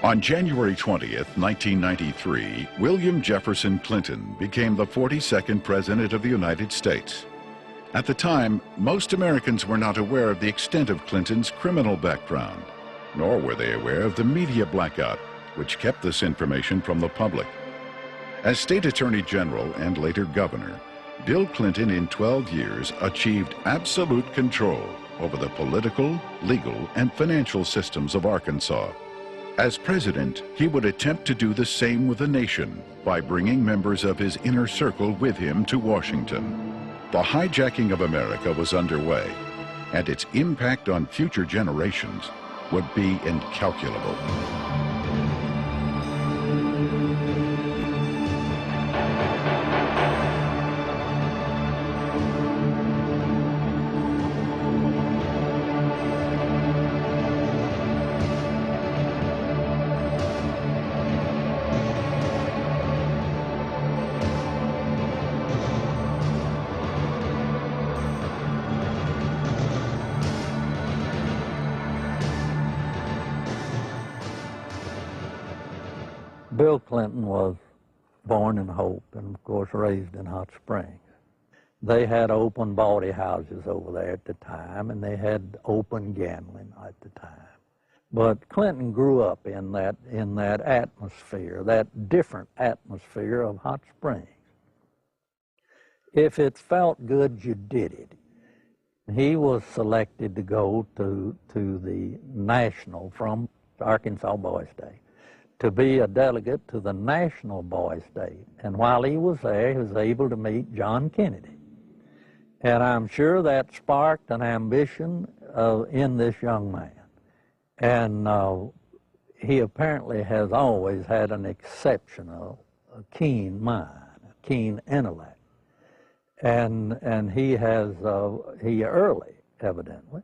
On January 20th, 1993, William Jefferson Clinton became the 42nd President of the United States. At the time, most Americans were not aware of the extent of Clinton's criminal background, nor were they aware of the media blackout, which kept this information from the public. As State Attorney General and later Governor, Bill Clinton in 12 years achieved absolute control over the political, legal, and financial systems of Arkansas. As president, he would attempt to do the same with the nation by bringing members of his inner circle with him to Washington. The hijacking of America was underway, and its impact on future generations would be incalculable. Bill Clinton was born in Hope and, of course, raised in Hot Springs. They had open bawdy houses over there at the time, and they had open gambling at the time. But Clinton grew up in that atmosphere, that different atmosphere of Hot Springs. If it felt good, you did it. He was selected to go to the national from Arkansas Boys Day, to be a delegate to the National Boys Day. And while he was there, he was able to meet John Kennedy. And I'm sure that sparked an ambition in this young man. And he apparently has always had an exceptional, keen mind, a keen intellect. And he early, evidently,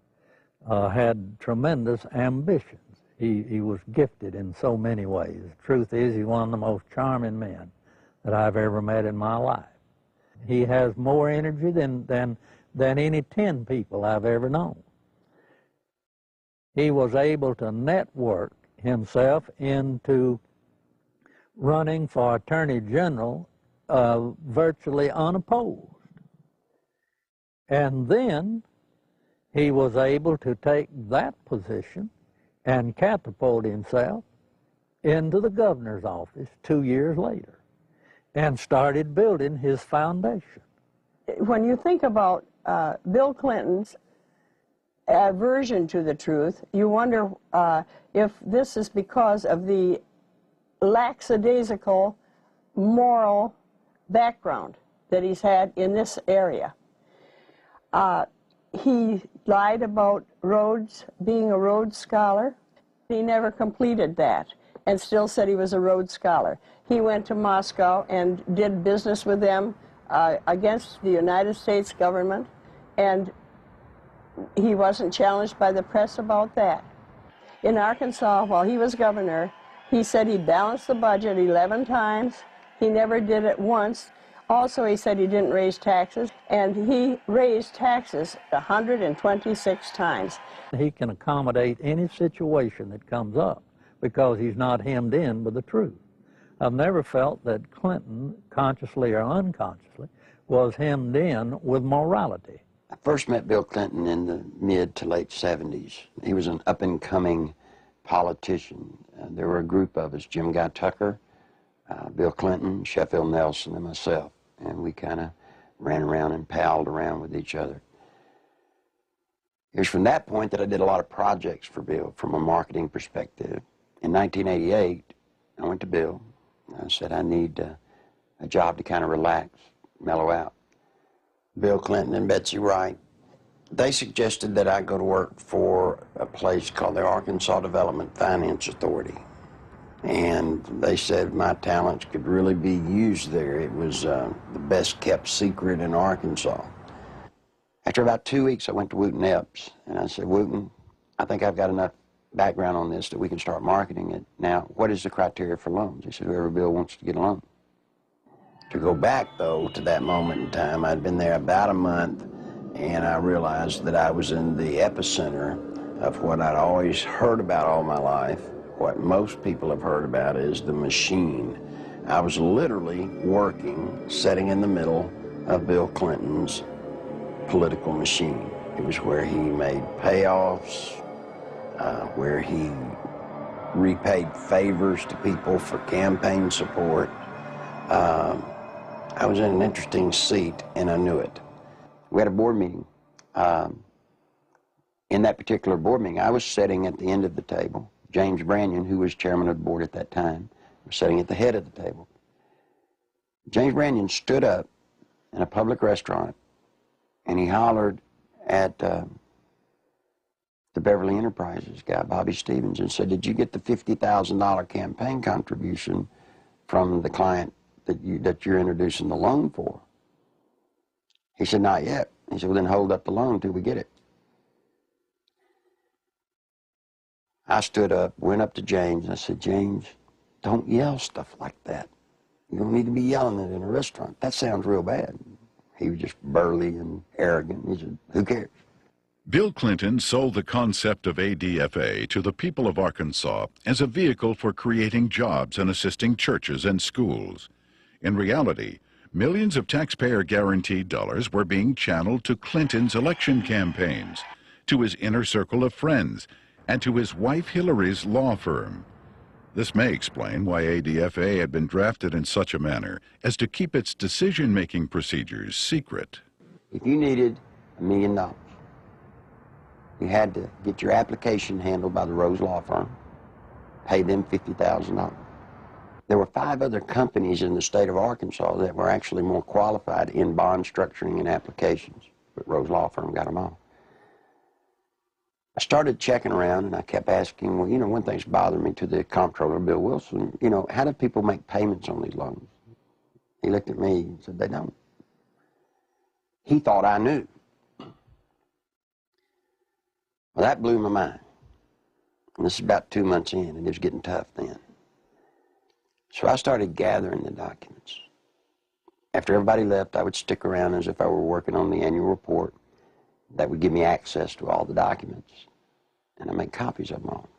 had tremendous ambition. He was gifted in so many ways. The truth is, he's one of the most charming men that I've ever met in my life. He has more energy than any 10 people I've ever known. He was able to network himself into running for Attorney General virtually unopposed. And then he was able to take that position and catapult himself into the governor's office 2 years later and started building his foundation. When you think about Bill Clinton's aversion to the truth, you wonder if this is because of the lackadaisical moral background that he's had in this area. He lied about Rhodes, being a Rhodes Scholar. He never completed that and still said he was a Rhodes Scholar. He went to Moscow and did business with them against the United States government, and he wasn't challenged by the press about that. In Arkansas, while he was governor, he said he balanced the budget 11 times. He never did it once. Also, he said he didn't raise taxes, and he raised taxes 126 times. He can accommodate any situation that comes up because he's not hemmed in with the truth. I've never felt that Clinton, consciously or unconsciously, was hemmed in with morality. I first met Bill Clinton in the mid to late 70s. He was an up-and-coming politician. There were a group of us, Jim Guy Tucker, Bill Clinton, Sheffield Nelson, and myself. And we kind of ran around and palled around with each other. It was from that point that I did a lot of projects for Bill from a marketing perspective. In 1988, I went to Bill. I said, I need a job to kind of relax, mellow out. Bill Clinton and Betsy Wright, they suggested that I go to work for a place called the Arkansas Development Finance Authority. And they said my talents could really be used there. It was the best kept secret in Arkansas. After about 2 weeks, I went to Wooten Epps, and I said, Wooten, I think I've got enough background on this that we can start marketing it. Now, what is the criteria for loans? He said, whoever Bill wants to get a loan. To go back, though, to that moment in time, I'd been there about a month, and I realized that I was in the epicenter of what I'd always heard about all my life, What most people have heard about is the machine. I was literally working, sitting in the middle of Bill Clinton's political machine. It was where he made payoffs, where he repaid favors to people for campaign support. I was in an interesting seat, and I knew it. We had a board meeting. In that particular board meeting, I was sitting at the end of the table. James Brannion, who was chairman of the board at that time, was sitting at the head of the table. James Brannion stood up in a public restaurant, and he hollered at the Beverly Enterprises guy, Bobby Stevens, and said, "Did you get the $50,000 campaign contribution from the client that you're introducing the loan for?" He said, "Not yet." He said, "Well, then hold up the loan till we get it." I stood up, went up to James, and I said, "James, don't yell stuff like that. You don't need to be yelling it in a restaurant. That sounds real bad." He was just burly and arrogant. He said, "Who cares?" Bill Clinton sold the concept of ADFA to the people of Arkansas as a vehicle for creating jobs and assisting churches and schools. In reality, millions of taxpayer-guaranteed dollars were being channeled to Clinton's election campaigns, to his inner circle of friends, and to his wife Hillary's law firm. This may explain why ADFA had been drafted in such a manner as to keep its decision-making procedures secret. If you needed $1 million, you had to get your application handled by the Rose Law Firm, pay them $50,000. There were 5 other companies in the state of Arkansas that were actually more qualified in bond structuring and applications, but Rose Law Firm got them all. I started checking around, and I kept asking, well, one thing's bothering me, to the comptroller, Bill Wilson, how do people make payments on these loans? He looked at me and said, "They don't." He thought I knew. Well, that blew my mind. And this is about 2 months in, and it was getting tough then. So I started gathering the documents. After everybody left, I would stick around as if I were working on the annual report. That would give me access to all the documents, and I made copies of them all.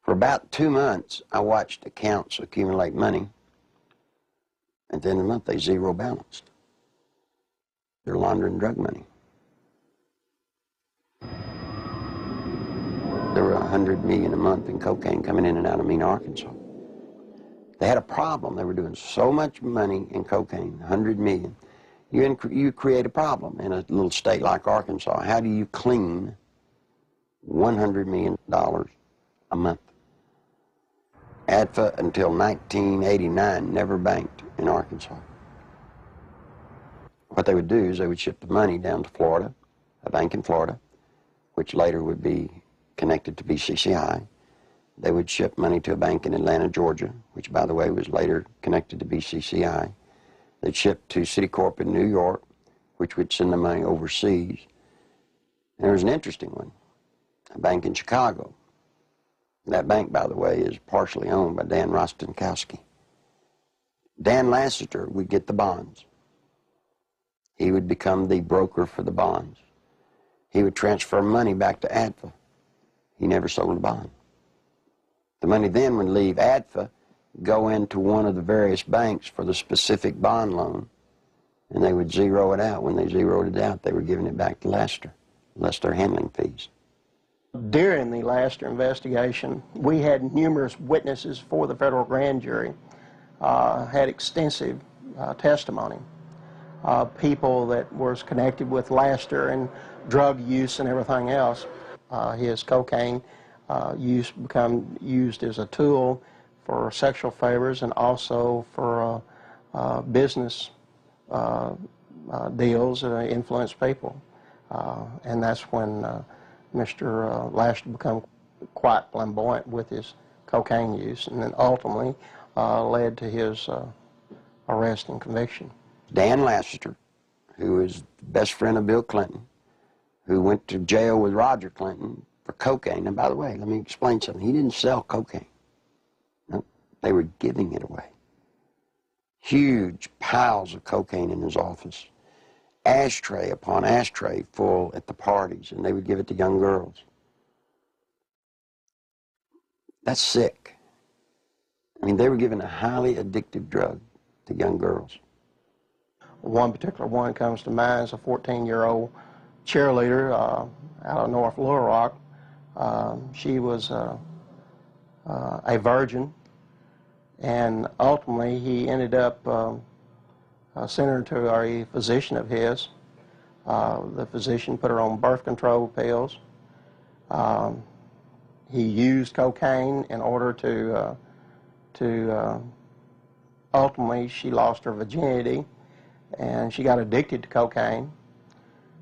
For about 2 months, I watched accounts accumulate money. At the end of the month, they zero balanced. They're laundering drug money. There were $100 million a month in cocaine coming in and out of Mena, Arkansas. They had a problem. They were doing so much money in cocaine, $100 million. You create a problem in a little state like Arkansas. How do you clean $100 million a month? ADFA until 1989 never banked in Arkansas. What they would do is they would ship the money down to Florida, a bank in Florida, which later would be connected to BCCI. They would ship money to a bank in Atlanta, Georgia, which, by the way, was later connected to BCCI. They'd ship to Citicorp in New York, which would send the money overseas. And there was an interesting one, a bank in Chicago. That bank, by the way, is partially owned by Dan Rostenkowski. Dan Lassiter would get the bonds. He would become the broker for the bonds. He would transfer money back to ADFA. He never sold a bond. The money then would leave ADFA, go into one of the various banks for the specific bond loan, and they would zero it out. When they zeroed it out, they were giving it back to Lassiter, less their handling fees. During the Lassiter investigation, we had numerous witnesses for the federal grand jury, had extensive testimony. People that was connected with Lassiter and drug use and everything else. His cocaine use become used as a tool for sexual favors and also for business deals that influence people. And that's when Mr. Lassiter became quite flamboyant with his cocaine use, and then ultimately led to his arrest and conviction. Dan Lassiter, who is the best friend of Bill Clinton, who went to jail with Roger Clinton for cocaine. And by the way, let me explain something. He didn't sell cocaine. No, they were giving it away. Huge piles of cocaine in his office. Ashtray upon ashtray full at the parties, and they would give it to young girls. That's sick. I mean, they were giving a highly addictive drug to young girls. One particular one comes to mind is a 14-year-old cheerleader out of North Little Rock. She was a virgin, and ultimately he ended up sending her to a physician of his. The physician put her on birth control pills. He used cocaine in order to ultimately she lost her virginity, and she got addicted to cocaine.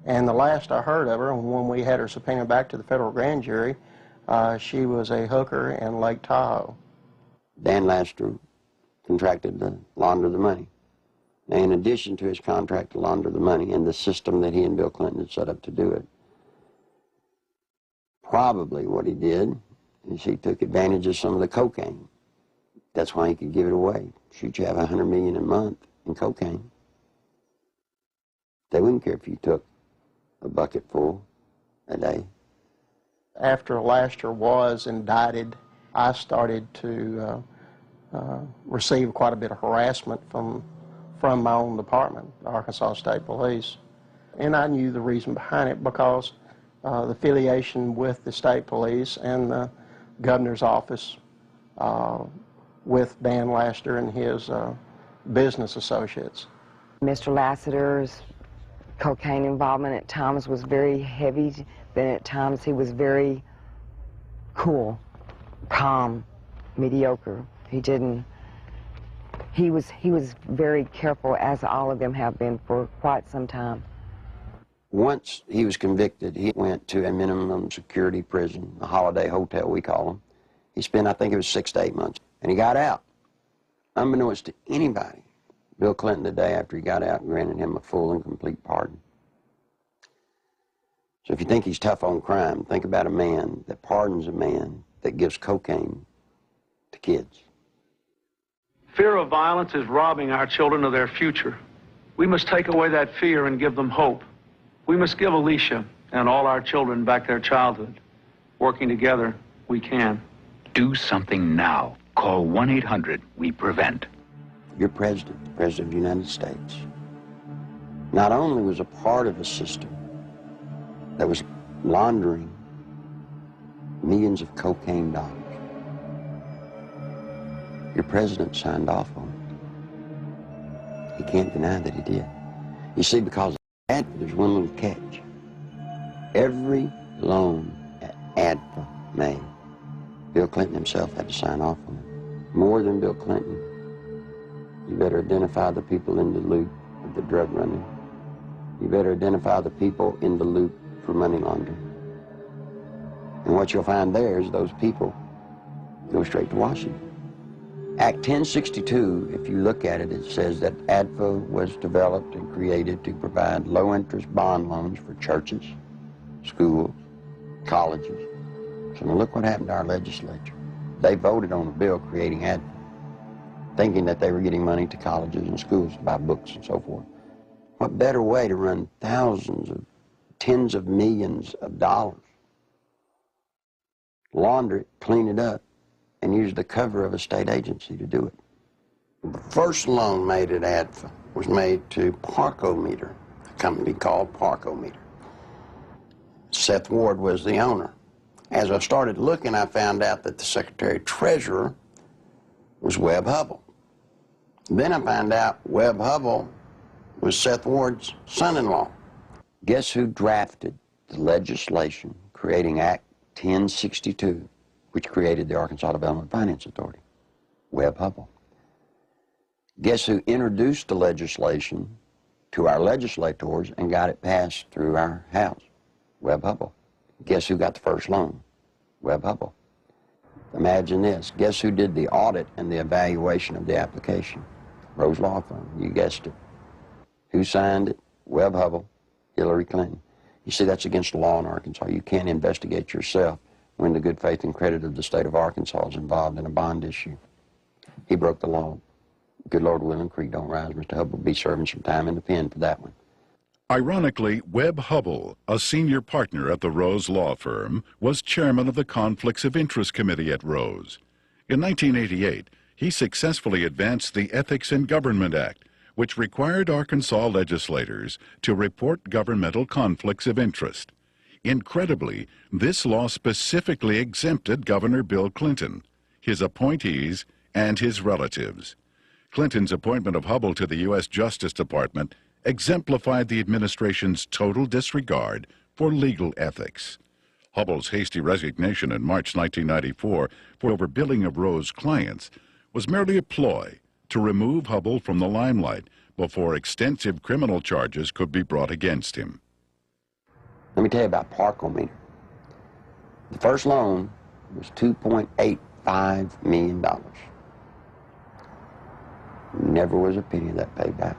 And the last I heard of her, when we had her subpoenaed back to the federal grand jury, she was a hooker in Lake Tahoe. Dan Laster contracted to launder the money. Now, in addition to his contract to launder the money and the system that he and Bill Clinton had set up to do it, probably what he did is he took advantage of some of the cocaine. That's why he could give it away. Shoot, you have $100 million a month in cocaine. They wouldn't care if you took a bucket full a day. After Laster was indicted, I started to receive quite a bit of harassment from my own department, the Arkansas State Police. And I knew the reason behind it because the affiliation with the state police and the governor's office with Dan Laster and his business associates. Mr. Lassiter's cocaine involvement at times was very heavy, then at times he was very cool, calm, mediocre. He was very careful, as all of them have been for quite some time. Once he was convicted, he went to a minimum security prison, a holiday hotel we call them. He spent, I think it was 6 to 8 months, and he got out. Unbeknownst to anybody, Bill Clinton, the day after he got out, granted him a full and complete pardon. So if you think he's tough on crime, think about a man that pardons a man that gives cocaine to kids. Fear of violence is robbing our children of their future. We must take away that fear and give them hope. We must give Alicia and all our children back their childhood. Working together, we can. Do something now. Call 1-800-WE-PREVENT. Your president, the President of the United States, not only was a part of a system that was laundering millions of cocaine dollars, your president signed off on it. He can't deny that he did. You see, because of that, there's one little catch. Every loan that ADFA made, Bill Clinton himself had to sign off on it. More than Bill Clinton, you better identify the people in the loop of the drug running. You better identify the people in the loop for money laundering. And what you'll find there is those people go straight to Washington. Act 1062, if you look at it, it says that ADFA was developed and created to provide low-interest bond loans for churches, schools, colleges. So now look what happened to our legislature. They voted on a bill creating ADFA, thinking that they were getting money to colleges and schools to buy books and so forth. What better way to run thousands of, tens of millions of dollars, launder it, clean it up, and use the cover of a state agency to do it. The first loan made at ADFA was made to Parkometer, a company called Parkometer. Seth Ward was the owner. As I started looking, I found out that the Secretary Treasurer was Webb Hubbell. Then I found out Webb Hubbell was Seth Ward's son-in-law. Guess who drafted the legislation creating Act 1062, which created the Arkansas Development Finance Authority? Webb Hubbell. Guess who introduced the legislation to our legislators and got it passed through our House? Webb Hubbell. Guess who got the first loan? Webb Hubbell. Imagine this. Guess who did the audit and the evaluation of the application? Rose Law Firm. You guessed it. Who signed it? Webb Hubbell, Hillary Clinton. You see, that's against the law in Arkansas. You can't investigate yourself when the good faith and credit of the state of Arkansas is involved in a bond issue. He broke the law. Good Lord willing, creek don't rise. Mr. Hubbell will be serving some time in the pen for that one. Ironically, Webb Hubbell, a senior partner at the Rose law firm, was chairman of the Conflicts of Interest Committee at Rose. In 1988, he successfully advanced the Ethics in Government Act, which required Arkansas legislators to report governmental conflicts of interest. Incredibly, this law specifically exempted Governor Bill Clinton, his appointees, and his relatives. Clinton's appointment of Hubbell to the U.S. Justice Department exemplified the administration's total disregard for legal ethics. Hubbell's hasty resignation in March 1994 for overbilling of Rose clients was merely a ploy to remove Hubbell from the limelight before extensive criminal charges could be brought against him. Let me tell you about Parkometer. The first loan was $2.85 million. Never was a penny of that paid back.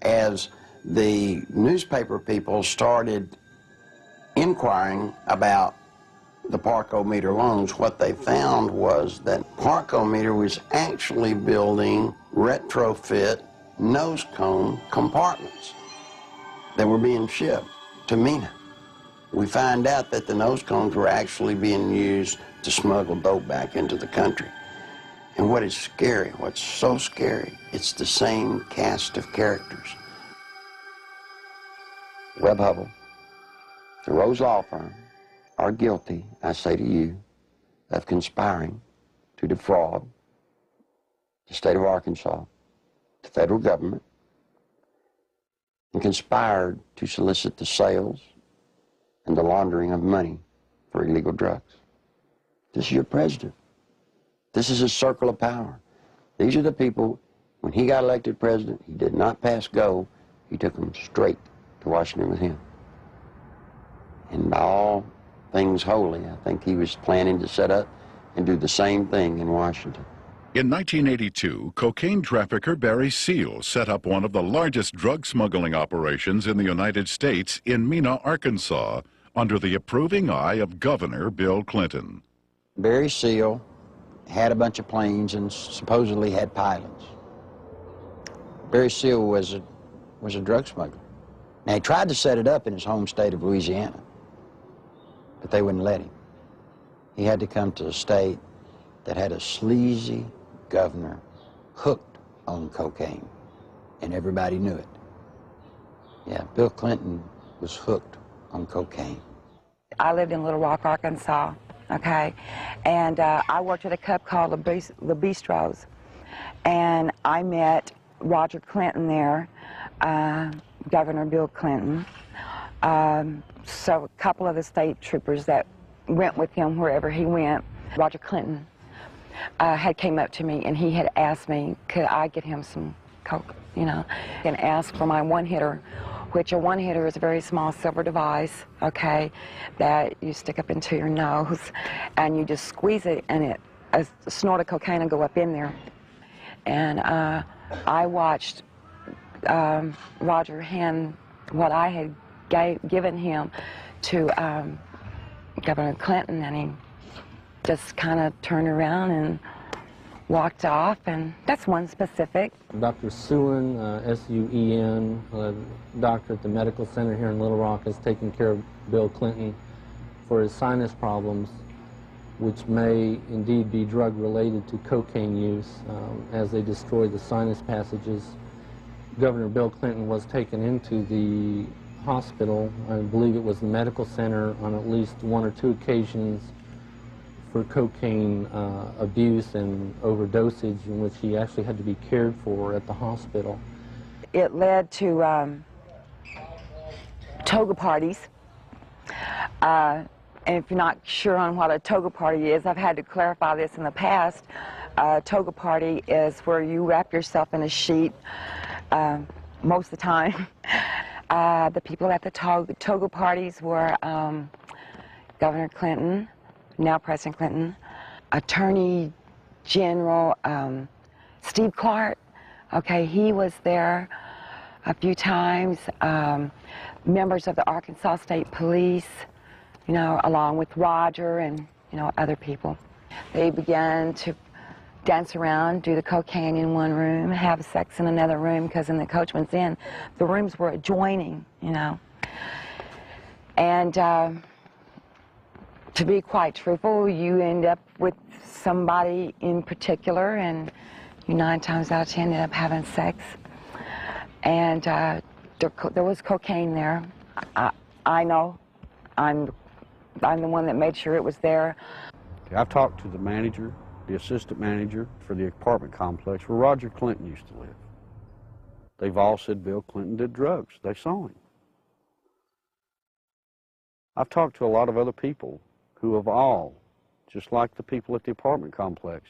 As the newspaper people started inquiring about the Parkometer loans, what they found was that Parkometer was actually building retrofit nose cone compartments that were being shipped to MENA. We find out that the nose cones were actually being used to smuggle dope back into the country. And what is scary, what's so scary, it's the same cast of characters. Webb Hubbell, the Rose Law Firm, are guilty, I say to you, of conspiring to defraud the state of Arkansas, the federal government, and conspired to solicit the sales and the laundering of money for illegal drugs. This is your president. This is his circle of power. These are the people, when he got elected president, he did not pass go. He took them straight to Washington with him. And by all things holy, I think he was planning to set up and do the same thing in Washington. In 1982, cocaine trafficker Barry Seal set up one of the largest drug smuggling operations in the United States in Mena, Arkansas, under the approving eye of Governor Bill Clinton. Barry Seal had a bunch of planes and supposedly had pilots. Barry Seal was a drug smuggler. Now, he tried to set it up in his home state of Louisiana, but they wouldn't let him. He had to come to a state that had a sleazy governor hooked on cocaine, and everybody knew it. Yeah, Bill Clinton was hooked on cocaine. I lived in Little Rock, Arkansas, okay? And I worked at a club called Le Bistros, and I met Roger Clinton there, Governor Bill Clinton. So a couple of the state troopers that went with him wherever he went. Roger Clinton had came up to me and he had asked me, could I get him some coke, you know, and asked for my one-hitter, which a one-hitter is a very small silver device, okay, that you stick up into your nose and you just squeeze it and a snort of cocaine will go up in there. And I watched Roger hand what I had given him to Governor Clinton, and he just kind of turned around and walked off, and that's one specific. Dr. Suen, S-U-E-N, doctor at the medical center here in Little Rock, has taken care of Bill Clinton for his sinus problems, which may indeed be drug-related to cocaine use as they destroy the sinus passages. Governor Bill Clinton was taken into the hospital, I believe it was the medical center, on at least one or two occasions for cocaine abuse and overdosage, in which he actually had to be cared for at the hospital. It led to toga parties. And if you're not sure on what a toga party is, I've had to clarify this in the past. A toga party is where you wrap yourself in a sheet most of the time. The people at the toga parties were Governor Clinton, now President Clinton, Attorney General Steve Clark. Okay, he was there a few times. Members of the Arkansas State Police, you know, along with Roger and, you know, other people. They began to dance around, do the cocaine in one room, have sex in another room, because in the Coachman's Inn, the rooms were adjoining, you know. And to be quite truthful, you end up with somebody in particular, and you 9 times out of 10 end up having sex. And there was cocaine there. I know. I'm the one that made sure it was there. I've talked to the manager, the assistant manager for the apartment complex where Roger Clinton used to live. They've all said Bill Clinton did drugs. They saw him. I've talked to a lot of other people who have all, just like the people at the apartment complex,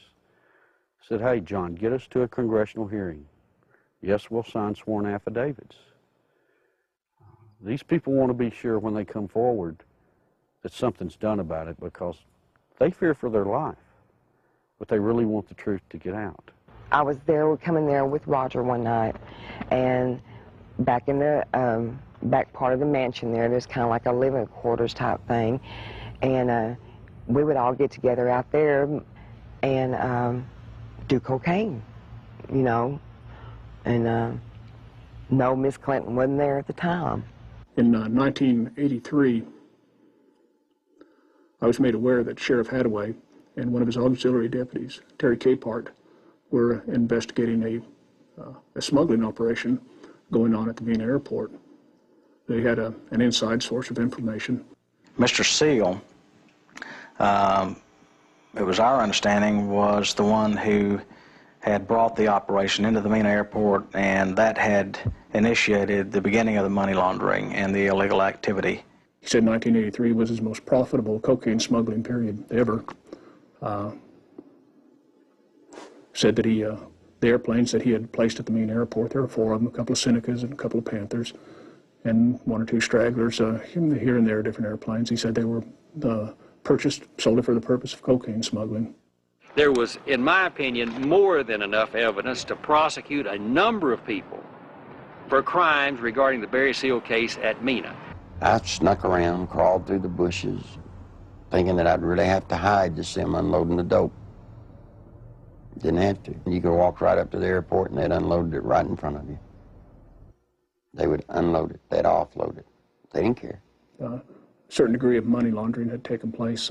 said, hey, John, get us to a congressional hearing. Yes, we'll sign sworn affidavits. These people want to be sure when they come forward that something's done about it, because they fear for their life, but they really want the truth to get out. I was there, coming there with Roger one night, and back in the back part of the mansion there's kind of like a living quarters type thing, and we would all get together out there and do cocaine, you know, and no, Miss Clinton wasn't there at the time. In 1983, I was made aware that Sheriff Hadaway and one of his auxiliary deputies, Terry Capehart, were investigating a smuggling operation going on at the Vienna airport. They had an inside source of information. Mr. Seal, it was our understanding, was the one who had brought the operation into the Vienna airport, and that had initiated the beginning of the money laundering and the illegal activity. He said 1983 was his most profitable cocaine smuggling period ever. Said that the airplanes that he had placed at the main airport, there were 4 of them, a couple of Senecas and a couple of Panthers, and 1 or 2 stragglers here and there, different airplanes. He said they were purchased solely for the purpose of cocaine smuggling. There was, in my opinion, more than enough evidence to prosecute a number of people for crimes regarding the Barry Seal case at Mena. I snuck around, crawled through the bushes, thinking that I'd really have to hide to see them unloading the dope. Didn't have to. You could walk right up to the airport and they'd unload it right in front of you. They would unload it, they'd offload it. They didn't care. A certain degree of money laundering had taken place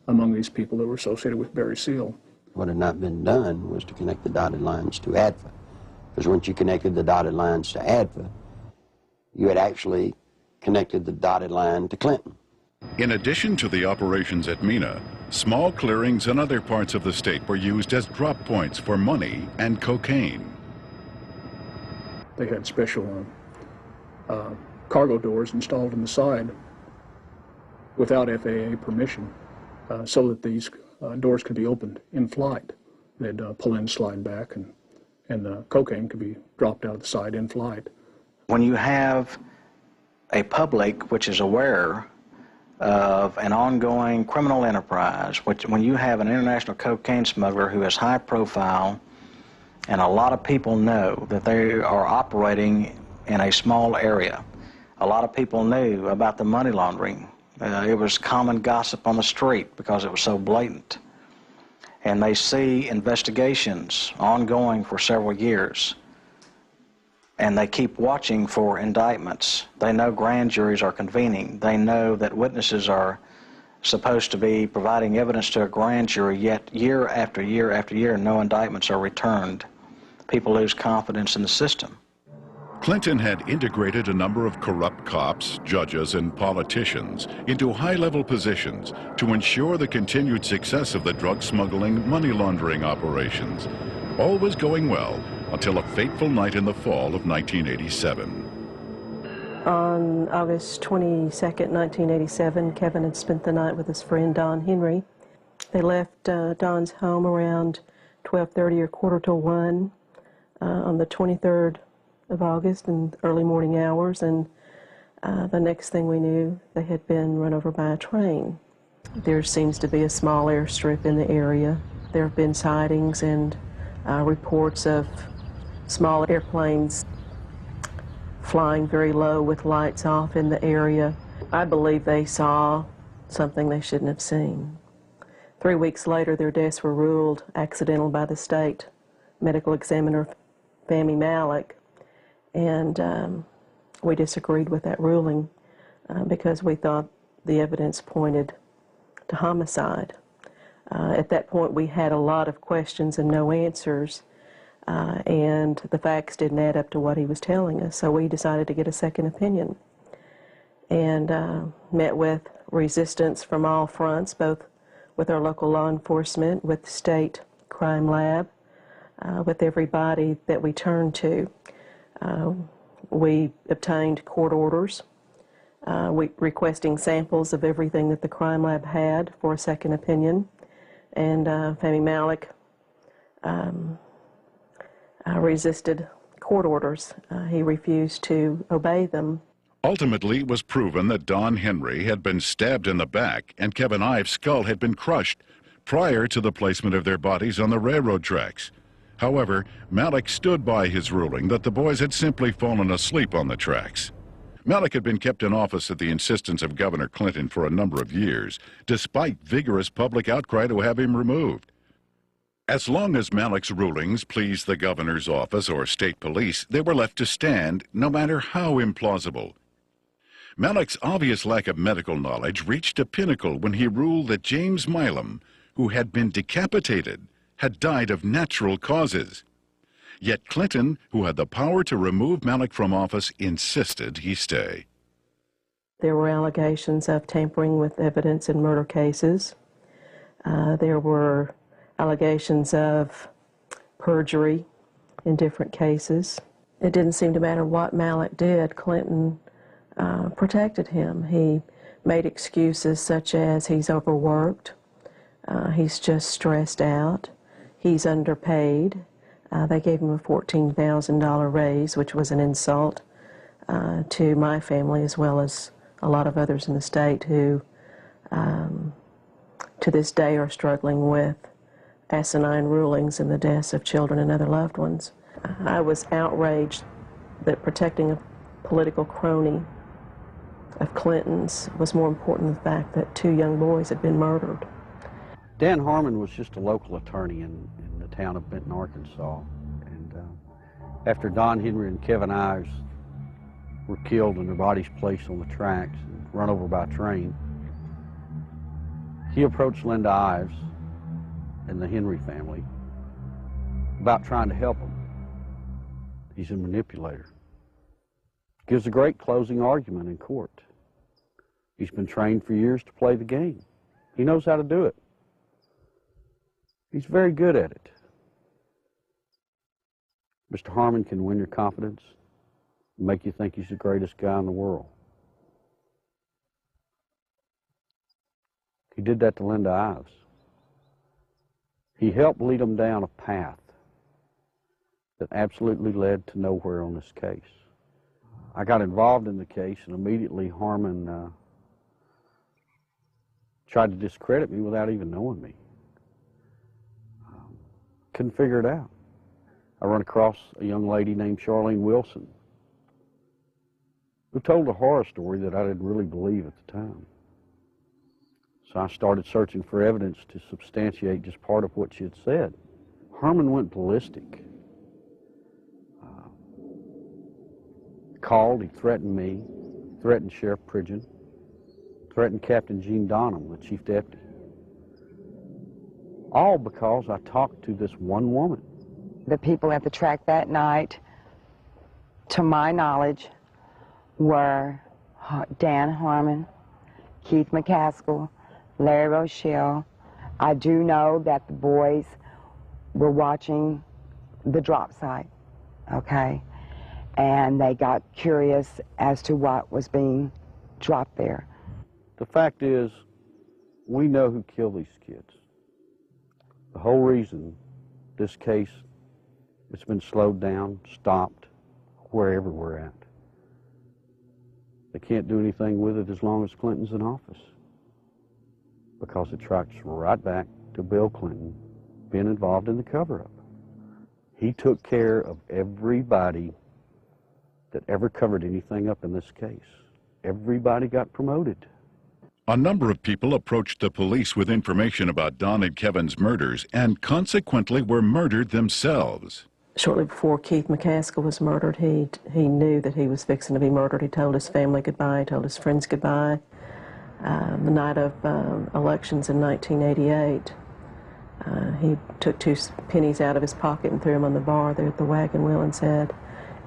among these people that were associated with Barry Seal. What had not been done was to connect the dotted lines to ADFA. Because once you connected the dotted lines to ADFA, you had actually connected the dotted line to Clinton. In addition to the operations at Mena, small clearings in other parts of the state were used as drop points for money and cocaine. They had special cargo doors installed on the side without FAA permission, so that these doors could be opened in flight. They'd pull in, slide back, and the cocaine could be dropped out of the side in flight. When you have a public which is aware of an ongoing criminal enterprise, when you have an international cocaine smuggler who is high profile, and a lot of people know that they are operating in a small area. A lot of people knew about the money laundering. It was common gossip on the street because it was so blatant. And they see investigations ongoing for several years. And they keep watching for indictments. They know grand juries are convening. They know that witnesses are supposed to be providing evidence to a grand jury, yet year after year after year, no indictments are returned. People lose confidence in the system. Clinton had integrated a number of corrupt cops, judges, and politicians into high-level positions to ensure the continued success of the drug smuggling, money laundering operations. All was going well until a fateful night in the fall of 1987. On August 22nd, 1987, Kevin had spent the night with his friend Don Henry. They left Don's home around 12:30 or 1:45 on the 23rd of August in the early morning hours, and the next thing we knew, they had been run over by a train. There seems to be a small airstrip in the area. There have been sightings and reports of small airplanes flying very low with lights off in the area. I believe they saw something they shouldn't have seen. 3 weeks later, their deaths were ruled accidental by the state medical examiner, Fahmy Malek, and we disagreed with that ruling because we thought the evidence pointed to homicide. At that point, we had a lot of questions and no answers, and the facts didn't add up to what he was telling us, so we decided to get a second opinion and met with resistance from all fronts, both with our local law enforcement, with the state crime lab, with everybody that we turned to. We obtained court orders requesting samples of everything that the crime lab had for a second opinion, and Fahmy Malek resisted court orders. He refused to obey them. Ultimately, it was proven that Don Henry had been stabbed in the back and Kevin Ives' skull had been crushed prior to the placement of their bodies on the railroad tracks. However, Malek stood by his ruling that the boys had simply fallen asleep on the tracks. Malek had been kept in office at the insistence of Governor Clinton for a number of years, despite vigorous public outcry to have him removed. As long as Malek's rulings pleased the governor's office or state police, they were left to stand, no matter how implausible. Malek's obvious lack of medical knowledge reached a pinnacle when he ruled that James Milam, who had been decapitated, had died of natural causes. Yet Clinton, who had the power to remove Malek from office, insisted he stay. There were allegations of tampering with evidence in murder cases. There were allegations of perjury in different cases. It didn't seem to matter what Malek did. Clinton protected him. He made excuses such as he's overworked, he's just stressed out, he's underpaid. They gave him a $14,000 raise, which was an insult to my family as well as a lot of others in the state who to this day are struggling with asinine rulings in the deaths of children and other loved ones. I was outraged that protecting a political crony of Clinton's was more important than the fact that 2 young boys had been murdered. Dan Harmon was just a local attorney in the town of Benton, Arkansas. And after Don Henry and Kevin Ives were killed and their bodies placed on the tracks and run over by a train, he approached Linda Ives and the Henry family about trying to help them. He's a manipulator. Gives a great closing argument in court. He's been trained for years to play the game. He knows how to do it. He's very good at it. Mr. Harmon can win your confidence and make you think he's the greatest guy in the world. He did that to Linda Ives. He helped lead them down a path that absolutely led to nowhere on this case. I got involved in the case, and immediately Harmon tried to discredit me without even knowing me. Couldn't figure it out. I run across a young lady named Charlene Wilson who told a horror story that I didn't really believe at the time. So I started searching for evidence to substantiate just part of what she had said. Harmon went ballistic. Called, he threatened me, threatened Sheriff Pridgeon, threatened Captain Gene Donham, the chief deputy. All because I talked to this one woman. The people at the track that night, to my knowledge, were Dan Harmon, Keith McCaskill, Larry Rochelle. I do know that the boys were watching the drop site, okay? And they got curious as to what was being dropped there. The fact is, we know who killed these kids. The whole reason this case has been slowed down, stopped, wherever we're at. They can't do anything with it as long as Clinton's in office, because it tracks right back to Bill Clinton being involved in the cover-up. He took care of everybody that ever covered anything up in this case. Everybody got promoted. A number of people approached the police with information about Don and Kevin's murders and consequently were murdered themselves. Shortly before Keith McCaskill was murdered, he knew that he was fixing to be murdered. He told his family goodbye, told his friends goodbye. The night of elections in 1988, he took 2 pennies out of his pocket and threw them on the bar there at the Wagon Wheel and said,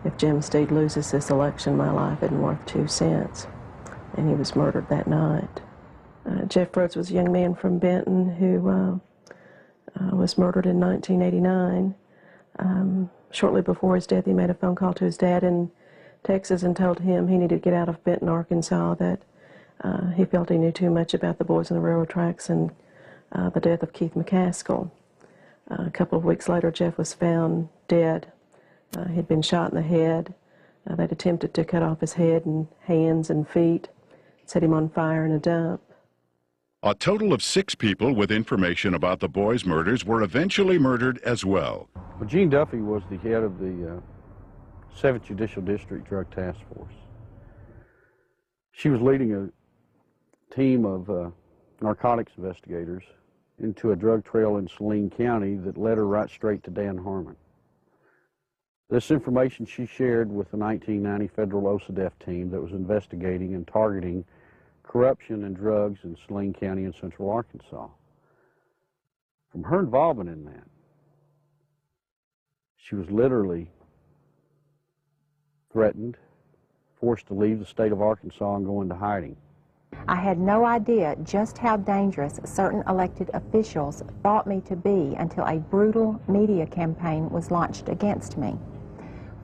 "If Jim Steed loses this election, my life isn't worth 2 cents." And he was murdered that night. Jeff Rhodes was a young man from Benton who was murdered in 1989. Shortly before his death, he made a phone call to his dad in Texas and told him he needed to get out of Benton, Arkansas, that he felt he knew too much about the boys on the railroad tracks and the death of Keith McCaskill. A couple of weeks later, Jeff was found dead. He'd been shot in the head. They'd attempted to cut off his head and hands and feet, set him on fire in a dump. A total of 6 people with information about the boys' murders were eventually murdered as well. Well, Jean Duffy was the head of the 7th Judicial District Drug Task Force. She was leading a team of narcotics investigators into a drug trail in Saline County that led her right straight to Dan Harmon. This information she shared with the 1990 federal OCDEF team that was investigating and targeting corruption and drugs in Saline County in central Arkansas. From her involvement in that, she was literally threatened, forced to leave the state of Arkansas and go into hiding. I had no idea just how dangerous certain elected officials thought me to be until a brutal media campaign was launched against me.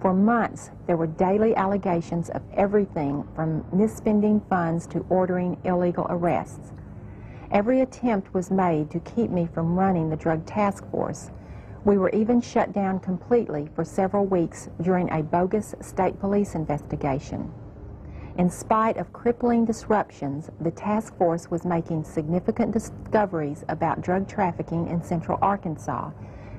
For months, there were daily allegations of everything from misspending funds to ordering illegal arrests. Every attempt was made to keep me from running the drug task force. We were even shut down completely for several weeks during a bogus state police investigation. In spite of crippling disruptions, the task force was making significant discoveries about drug trafficking in central Arkansas,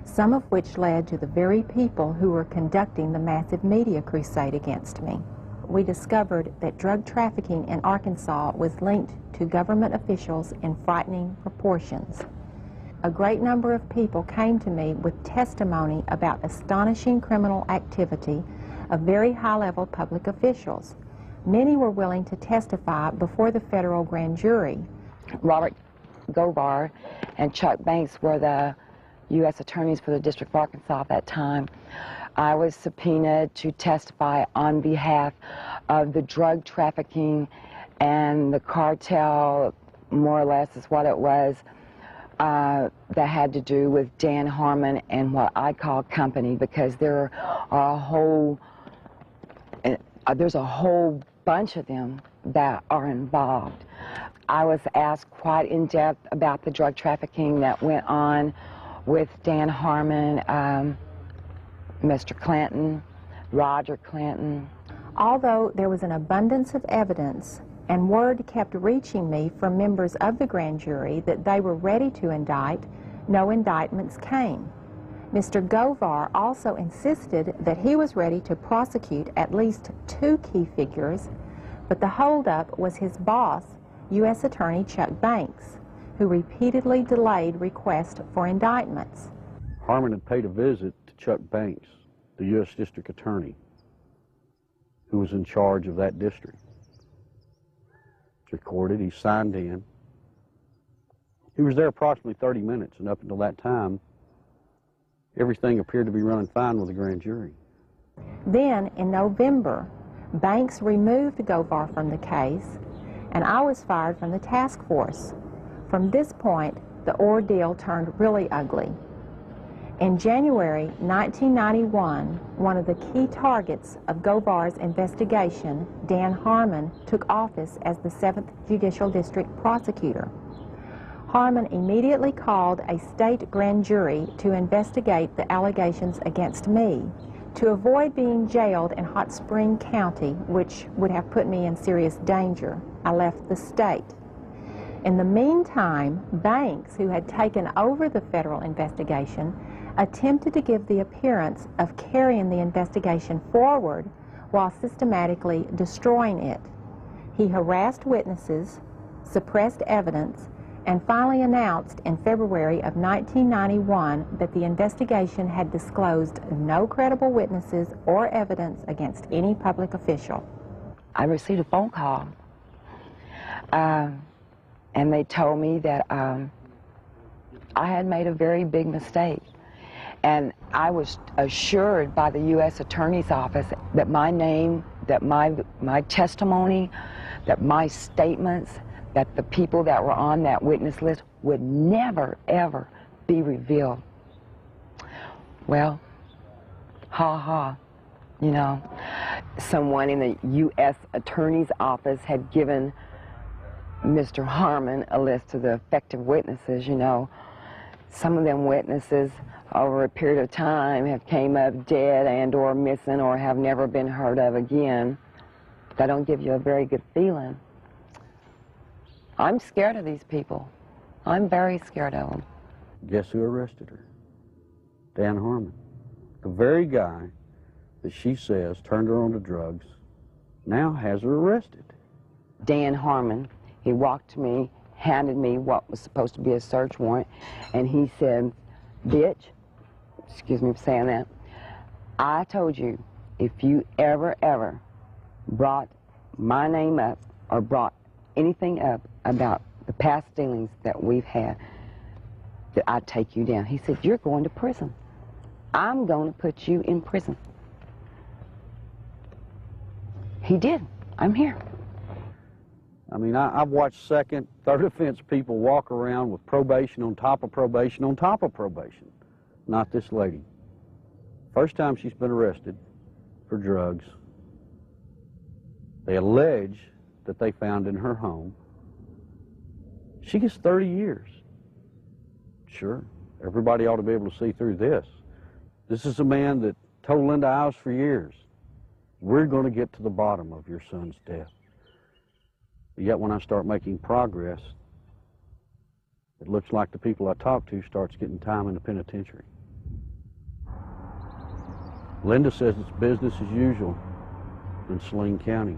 some of which led to the very people who were conducting the massive media crusade against me. We discovered that drug trafficking in Arkansas was linked to government officials in frightening proportions. A great number of people came to me with testimony about astonishing criminal activity of very high-level public officials. Many were willing to testify before the federal grand jury. Robert Govar and Chuck Banks were the U.S. attorneys for the District of Arkansas at that time. I was subpoenaed to testify on behalf of the drug trafficking and the cartel, more or less is what it was, that had to do with Dan Harmon and what I call company, because there are there's a whole bunch of them that are involved. I was asked quite in depth about the drug trafficking that went on with Dan Harmon, Mr. Clinton, Roger Clinton. Although there was an abundance of evidence and word kept reaching me from members of the grand jury that they were ready to indict, no indictments came. Mr. Govar also insisted that he was ready to prosecute at least 2 key figures, but the holdup was his boss, U.S. Attorney Chuck Banks, who repeatedly delayed requests for indictments. Harmon had paid a visit to Chuck Banks, the U.S. District Attorney, who was in charge of that district. It's recorded, he signed in. He was there approximately 30 minutes, and up until that time, everything appeared to be running fine with the grand jury. Then, in November, Banks removed Govar from the case, and I was fired from the task force. From this point, the ordeal turned really ugly. In January 1991, one of the key targets of Govar's investigation, Dan Harmon, took office as the 7th Judicial District Prosecutor. Harmon immediately called a state grand jury to investigate the allegations against me. To avoid being jailed in Hot Spring County, which would have put me in serious danger, I left the state. In the meantime, Banks, who had taken over the federal investigation, attempted to give the appearance of carrying the investigation forward while systematically destroying it. He harassed witnesses, suppressed evidence, and finally announced in February of 1991 that the investigation had disclosed no credible witnesses or evidence against any public official. I received a phone call, and they told me that I had made a very big mistake. And I was assured by the U.S. Attorney's Office that my name, that my testimony, that my statements, that the people that were on that witness list would never, ever be revealed. Well, ha ha, you know. Someone in the U.S. Attorney's Office had given Mr. Harmon a list of the effective witnesses, you know. Some of them witnesses over a period of time have came up dead and or missing or have never been heard of again. That don't give you a very good feeling. I'm scared of these people. I'm very scared of them. Guess who arrested her? Dan Harmon. The very guy that she says turned her on to drugs now has her arrested. Dan Harmon, he walked to me, handed me what was supposed to be a search warrant, and he said, "Bitch," excuse me for saying that, "I told you if you ever brought my name up or brought anything up about the past dealings that we've had, that I'd take you down." He said, "You're going to prison. I'm going to put you in prison." He did. I'm here. I mean, I've watched second, third offense people walk around with probation on top of probation on top of probation. Not this lady. First time she's been arrested for drugs. They allege that they found in her home. She gets 30 years. Sure, everybody ought to be able to see through this. This is a man that told Linda Ives for years, "We're going to get to the bottom of your son's death." But yet when I start making progress, it looks like the people I talk to starts getting time in the penitentiary. Linda says it's business as usual in Saline County.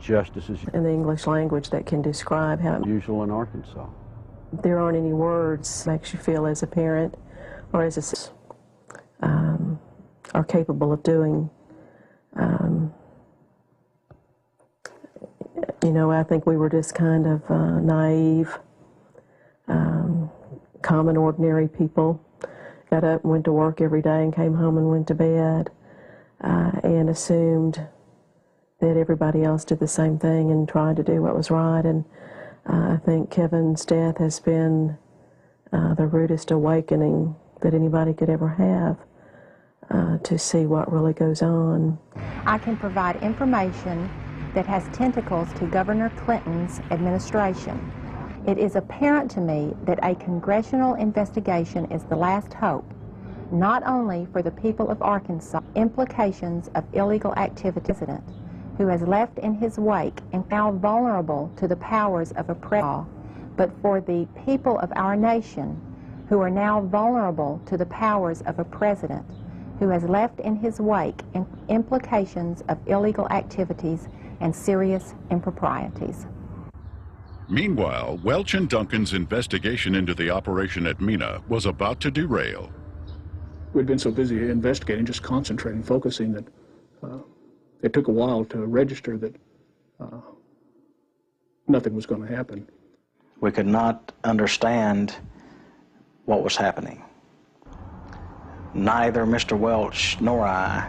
Justice as In the English language that can describe how usual in Arkansas. There aren't any words that makes you feel as a parent or as a are capable of doing. You know, I think we were just kind of naive, common, ordinary people. Got up and went to work every day and came home and went to bed and assumed that everybody else did the same thing and tried to do what was right. And I think Kevin's death has been the rudest awakening that anybody could ever have to see what really goes on. I can provide information that has tentacles to Governor Clinton's administration. It is apparent to me that a congressional investigation is the last hope, not only for the people of Arkansas, implications of illegal activity, who has left in his wake and now vulnerable to the powers of oppression, but for the people of our nation who are now vulnerable to the powers of a president who has left in his wake implications of illegal activities and serious improprieties. Meanwhile, Welch and Duncan's investigation into the operation at Mina was about to derail. We'd been so busy investigating, just concentrating, focusing, that it took a while to register that nothing was going to happen. We could not understand what was happening. Neither Mr. Welch nor I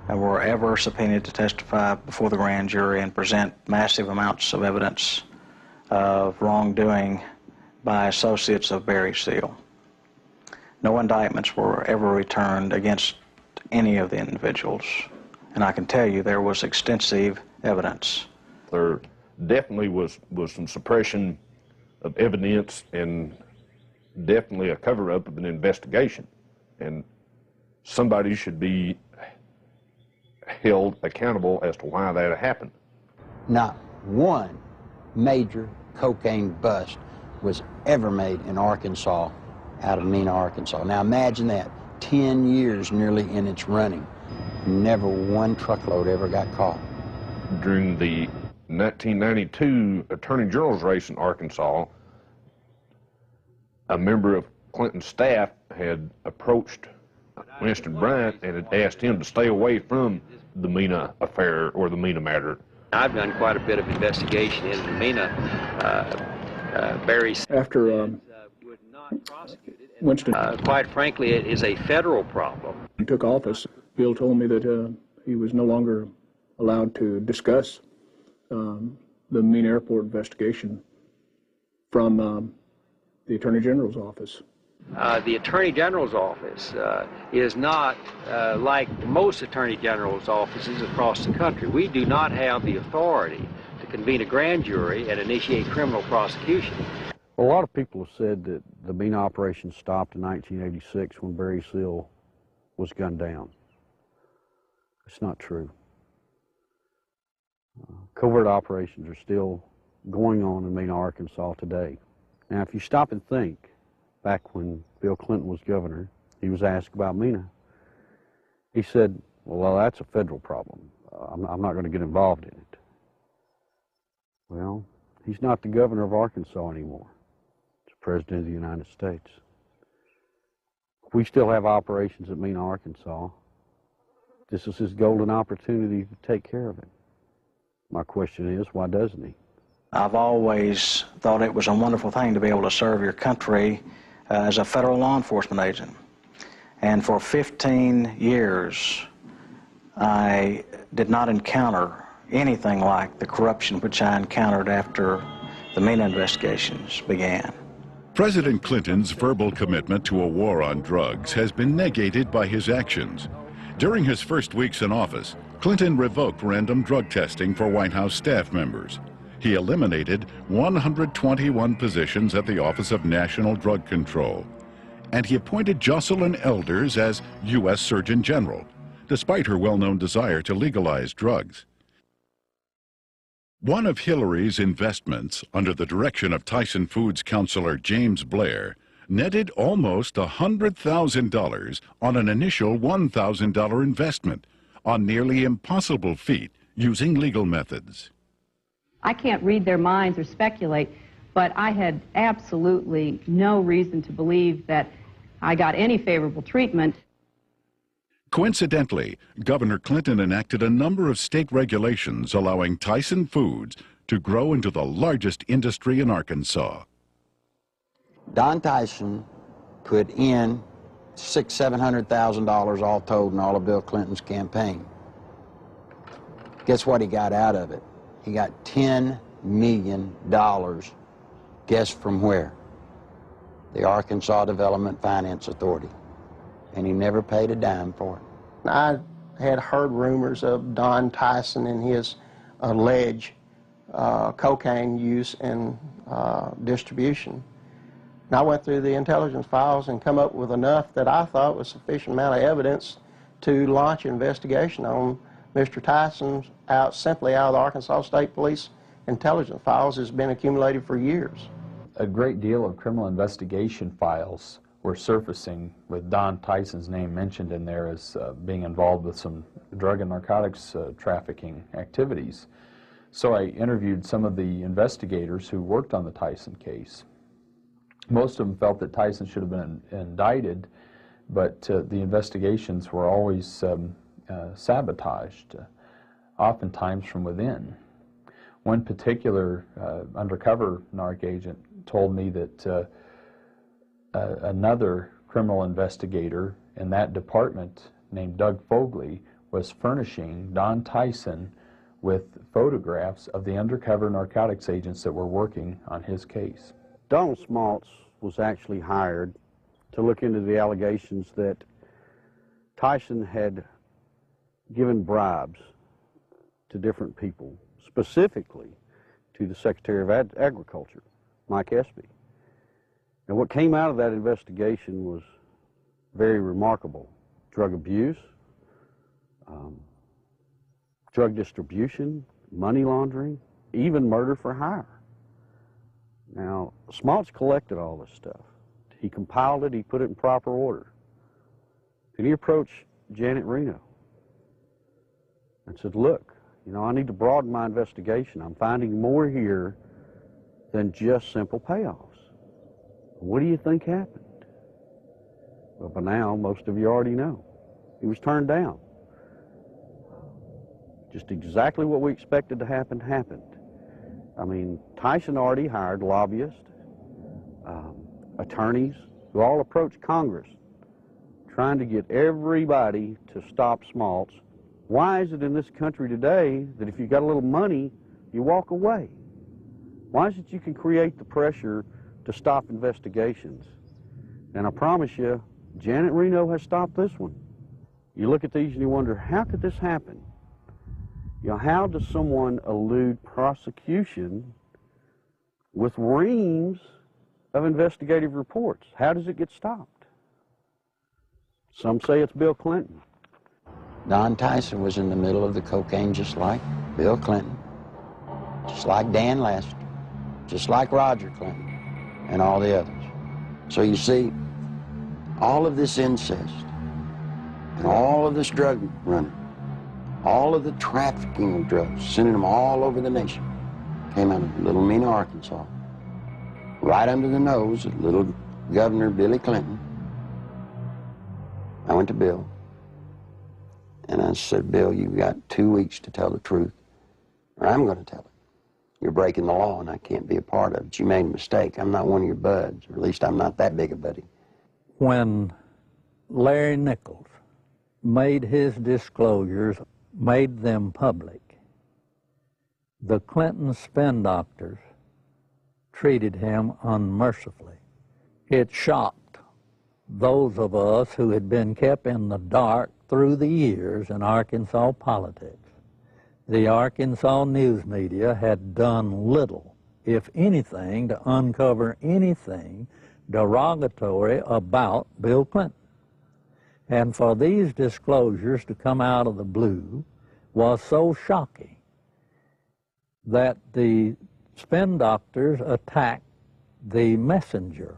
were ever subpoenaed to testify before the grand jury and present massive amounts of evidence of wrongdoing by associates of Barry Seal. No indictments were ever returned against any of the individuals, and I can tell you there was extensive evidence. There definitely was some suppression of evidence and definitely a cover-up of an investigation, and somebody should be held accountable as to why that happened. Not one major cocaine bust was ever made in Arkansas out of Mina, Arkansas. Now imagine that, 10 years nearly in its running. Never one truckload ever got caught. During the 1992 Attorney General's race in Arkansas, a member of Clinton's staff had approached Winston Bryant and had asked him to stay away from the Mena affair or the Mena matter. I've done quite a bit of investigation into Mena. After Winston, quite frankly, it is a federal problem. He took office. Bill told me that he was no longer allowed to discuss the Mena Airport investigation from the Attorney General's office. The Attorney General's office is not like most Attorney General's offices across the country. We do not have the authority to convene a grand jury and initiate criminal prosecution. Well, a lot of people have said that the Mena operation stopped in 1986 when Barry Seal was gunned down. It's not true. Covert operations are still going on in Mena, Arkansas today. Now, if you stop and think, back when Bill Clinton was governor, he was asked about Mena. He said, well, that's a federal problem. I'm not going to get involved in it. Well, he's not the governor of Arkansas anymore. He's the president of the United States. We still have operations at Mena, Arkansas. This is his golden opportunity to take care of it. My question is, why doesn't he? I've always thought it was a wonderful thing to be able to serve your country as a federal law enforcement agent. And for 15 years, I did not encounter anything like the corruption which I encountered after the Mena investigations began. President Clinton's verbal commitment to a war on drugs has been negated by his actions. During his first weeks in office, Clinton revoked random drug testing for White House staff members. He eliminated 121 positions at the Office of National Drug Control. And he appointed Jocelyn Elders as U.S. Surgeon General, despite her well-known desire to legalize drugs. One of Hillary's investments, under the direction of Tyson Foods counselor James Blair, netted almost $100,000 on an initial $1,000 investment, a nearly impossible feat using legal methods. I can't read their minds or speculate, but I had absolutely no reason to believe that I got any favorable treatment. Coincidentally, Governor Clinton enacted a number of state regulations allowing Tyson Foods to grow into the largest industry in Arkansas. Don Tyson put in $600,000-$700,000 all told in all of Bill Clinton's campaign. Guess what he got out of it? He got $10 million. Guess from where? The Arkansas Development Finance Authority. And he never paid a dime for it. I had heard rumors of Don Tyson and his alleged cocaine use and distribution. And I went through the intelligence files and come up with enough that I thought was sufficient amount of evidence to launch an investigation on Mr. Tyson simply out of the Arkansas State Police intelligence files has been accumulated for years. A great deal of criminal investigation files were surfacing with Don Tyson's name mentioned in there as being involved with some drug and narcotics trafficking activities. So I interviewed some of the investigators who worked on the Tyson case. Most of them felt that Tyson should have been indicted, but the investigations were always sabotaged, oftentimes from within. One particular undercover narc agent told me that another criminal investigator in that department named Doug Fogley was furnishing Don Tyson with photographs of the undercover narcotics agents that were working on his case. Donald Smaltz was actually hired to look into the allegations that Tyson had given bribes to different people, specifically to the Secretary of Agriculture, Mike Espy. And what came out of that investigation was very remarkable. Drug abuse, drug distribution, money laundering, even murder for hire. Now, Smaltz collected all this stuff. He compiled it, he put it in proper order. Then he approached Janet Reno and said, look, You know, I need to broaden my investigation. I'm finding more here than just simple payoffs. What do you think happened? Well, by now, most of you already know. He was turned down. Just exactly what we expected to happen happened. I mean, Tyson already hired lobbyists, attorneys, who all approached Congress trying to get everybody to stop smalts. Why is it in this country today that if you got a little money, you walk away? Why is it you can create the pressure to stop investigations? And I promise you, Janet Reno has stopped this one. You look at these and you wonder, how could this happen? You know, how does someone elude prosecution with reams of investigative reports? How does it get stopped? Some say it's Bill Clinton. Don Tyson was in the middle of the cocaine just like Bill Clinton, just like Dan Lester, just like Roger Clinton, and all the others. So you see, all of this incest, and all of this drug running, all of the trafficking of drugs, sending them all over the nation, came out of Little Mena, Arkansas, right under the nose of little Governor Billy Clinton. I went to Bill, and I said, Bill, you've got 2 weeks to tell the truth, or I'm going to tell it. You're breaking the law, and I can't be a part of it. You made a mistake. I'm not one of your buds, or at least I'm not that big a buddy. When Larry Nichols made his disclosures, made them public, the Clinton spin doctors treated him unmercifully. It shocked those of us who had been kept in the dark through the years in Arkansas politics. The Arkansas news media had done little, if anything, to uncover anything derogatory about Bill Clinton. And for these disclosures to come out of the blue was so shocking that the spin doctors attacked the messenger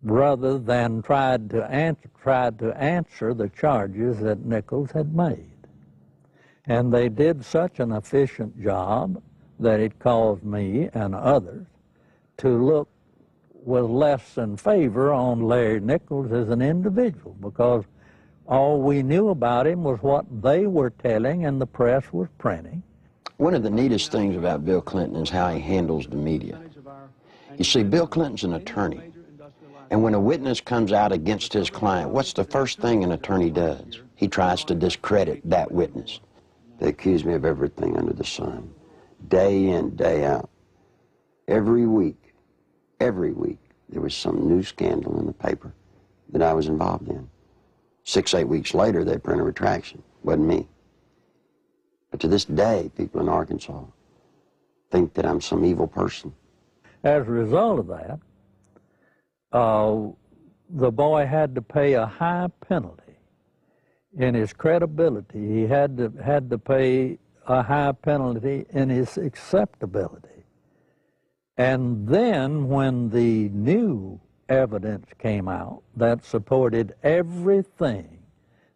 rather than tried to answer the charges that Nichols had made. And they did such an efficient job that it caused me and others to look with less than favor on Larry Nichols as an individual, because all we knew about him was what they were telling and the press was printing. One of the neatest things about Bill Clinton is how he handles the media. You see, Bill Clinton's an attorney, and when a witness comes out against his client, what's the first thing an attorney does? He tries to discredit that witness. They accuse me of everything under the sun, day in, day out. Every week, there was some new scandal in the paper that I was involved in. 6, 8 weeks later, they print a retraction. Wasn't me. But to this day, people in Arkansas think that I'm some evil person. As a result of that, the boy had to pay a high penalty. In his credibility, he had to pay a high penalty in his acceptability. And then when the new evidence came out that supported everything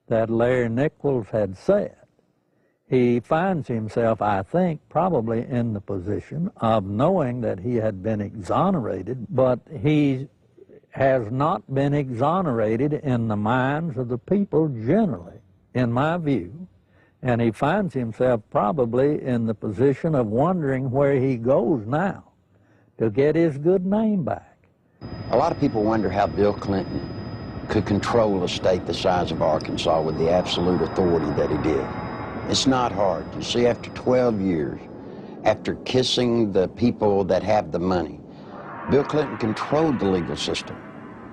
that Larry Nichols had said, he finds himself, I think, probably in the position of knowing that he had been exonerated, but he has not been exonerated in the minds of the people generally, in my view, and he finds himself probably in the position of wondering where he goes now to get his good name back. A lot of people wonder how Bill Clinton could control a state the size of Arkansas with the absolute authority that he did. It's not hard. You see, after 12 years, after kissing the people that have the money, Bill Clinton controlled the legal system.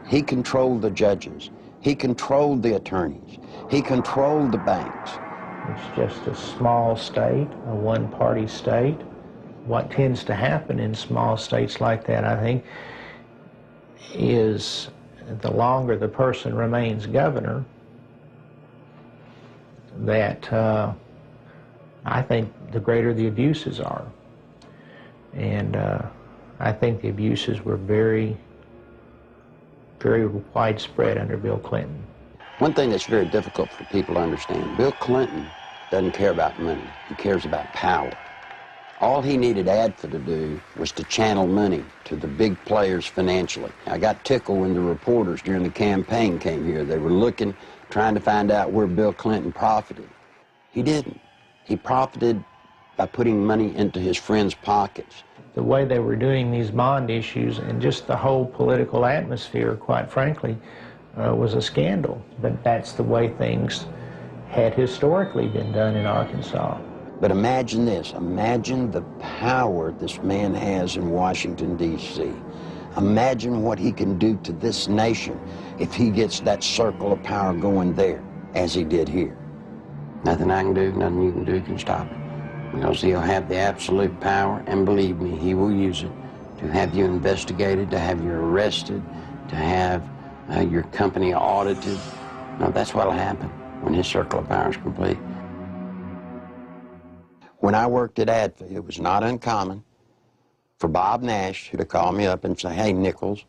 He controlled the judges. He controlled the attorneys. He controlled the banks. It's just a small state, a one-party state. What tends to happen in small states like that, I think, is the longer the person remains governor, that I think the greater the abuses are. And I think the abuses were very, very widespread under Bill Clinton. One thing that's very difficult for people to understand, Bill Clinton doesn't care about money. He cares about power. All he needed ADFA to do was to channel money to the big players financially. I got tickled when the reporters during the campaign came here. They were looking, trying to find out where Bill Clinton profited. He didn't. He profited by putting money into his friends' pockets. The way they were doing these bond issues and just the whole political atmosphere, quite frankly, was a scandal. But that's the way things had historically been done in Arkansas. But imagine this. Imagine the power this man has in Washington, D.C. Imagine what he can do to this nation if he gets that circle of power going there, as he did here. Nothing I can do, nothing you can do can stop it. Because he'll have the absolute power, and believe me, he will use it to have you investigated, to have you arrested, to have your company audited. No, that's what'll happen when his circle of power is complete. When I worked at ADFA, it was not uncommon for Bob Nash to call me up and say, hey, Nichols,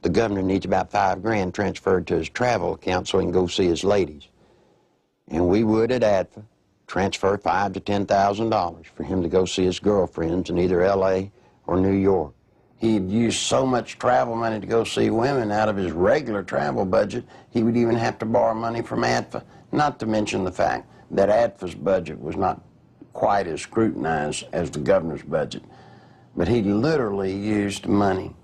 the governor needs about $5 grand transferred to his travel account so he can go see his ladies. And we would at ADFA transfer $5,000 to $10,000 for him to go see his girlfriends in either L.A. or New York. He'd use so much travel money to go see women out of his regular travel budget, he would even have to borrow money from ADFA, not to mention the fact that ADFA's budget was not quite as scrutinized as the governor's budget. But he literally used money,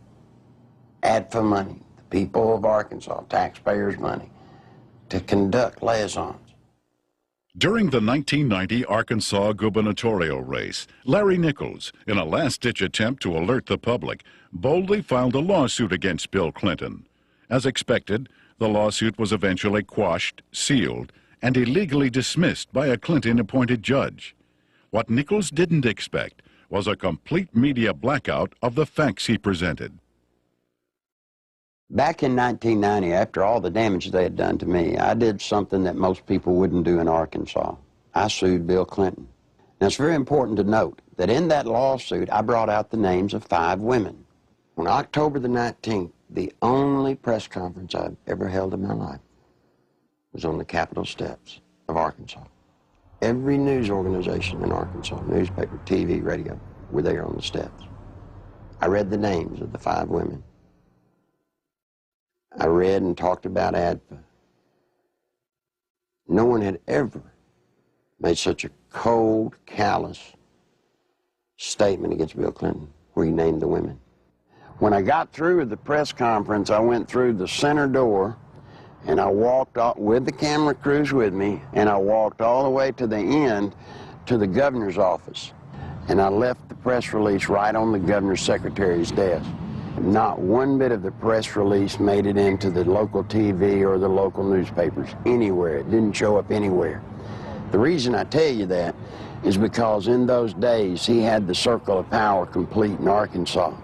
ADFA money, the people of Arkansas, taxpayers' money, to conduct liaisons. During the 1990 Arkansas gubernatorial race, Larry Nichols, in a last-ditch attempt to alert the public, boldly filed a lawsuit against Bill Clinton. As expected, the lawsuit was eventually quashed, sealed, and illegally dismissed by a Clinton-appointed judge. What Nichols didn't expect was a complete media blackout of the facts he presented. Back in 1990, after all the damage they had done to me, I did something that most people wouldn't do in Arkansas. I sued Bill Clinton. Now, it's very important to note that in that lawsuit, I brought out the names of 5 women. On October the 19th, the only press conference I've ever held in my life was on the Capitol steps of Arkansas. Every news organization in Arkansas, newspaper, TV, radio, were there on the steps. I read the names of the 5 women. I read and talked about ADFA. No one had ever made such a cold, callous statement against Bill Clinton, where he named the women. When I got through with the press conference, I went through the center door, and I walked out with the camera crews with me, and I walked all the way to the end to the governor's office. And I left the press release right on the governor's secretary's desk. Not one bit of the press release made it into the local TV or the local newspapers, anywhere. It didn't show up anywhere. The reason I tell you that is because in those days, he had the circle of power complete in Arkansas.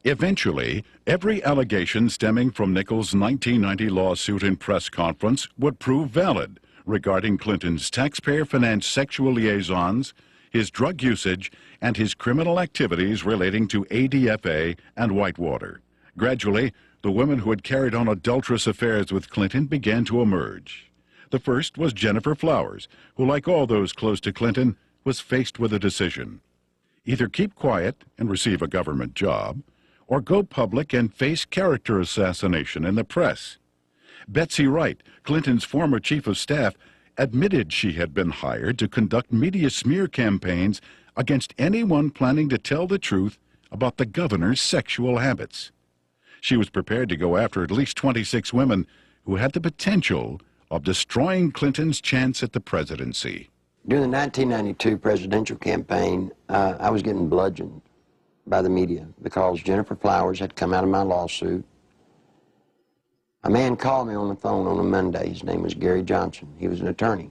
Eventually, every allegation stemming from Nichols' 1990 lawsuit and press conference would prove valid regarding Clinton's taxpayer-financed sexual liaisons, his drug usage, and his criminal activities relating to ADFA and Whitewater. Gradually, the women who had carried on adulterous affairs with Clinton began to emerge. The first was Jennifer Flowers, who, like all those close to Clinton, was faced with a decision. Either keep quiet and receive a government job, or go public and face character assassination in the press. Betsy Wright, Clinton's former chief of staff, admitted she had been hired to conduct media smear campaigns against anyone planning to tell the truth about the governor's sexual habits. She was prepared to go after at least 26 women who had the potential of destroying Clinton's chance at the presidency. During the 1992 presidential campaign, I was getting bludgeoned by the media because Jennifer Flowers had come out of my lawsuit. A man called me on the phone on a Monday. His name was Gary Johnson. He was an attorney.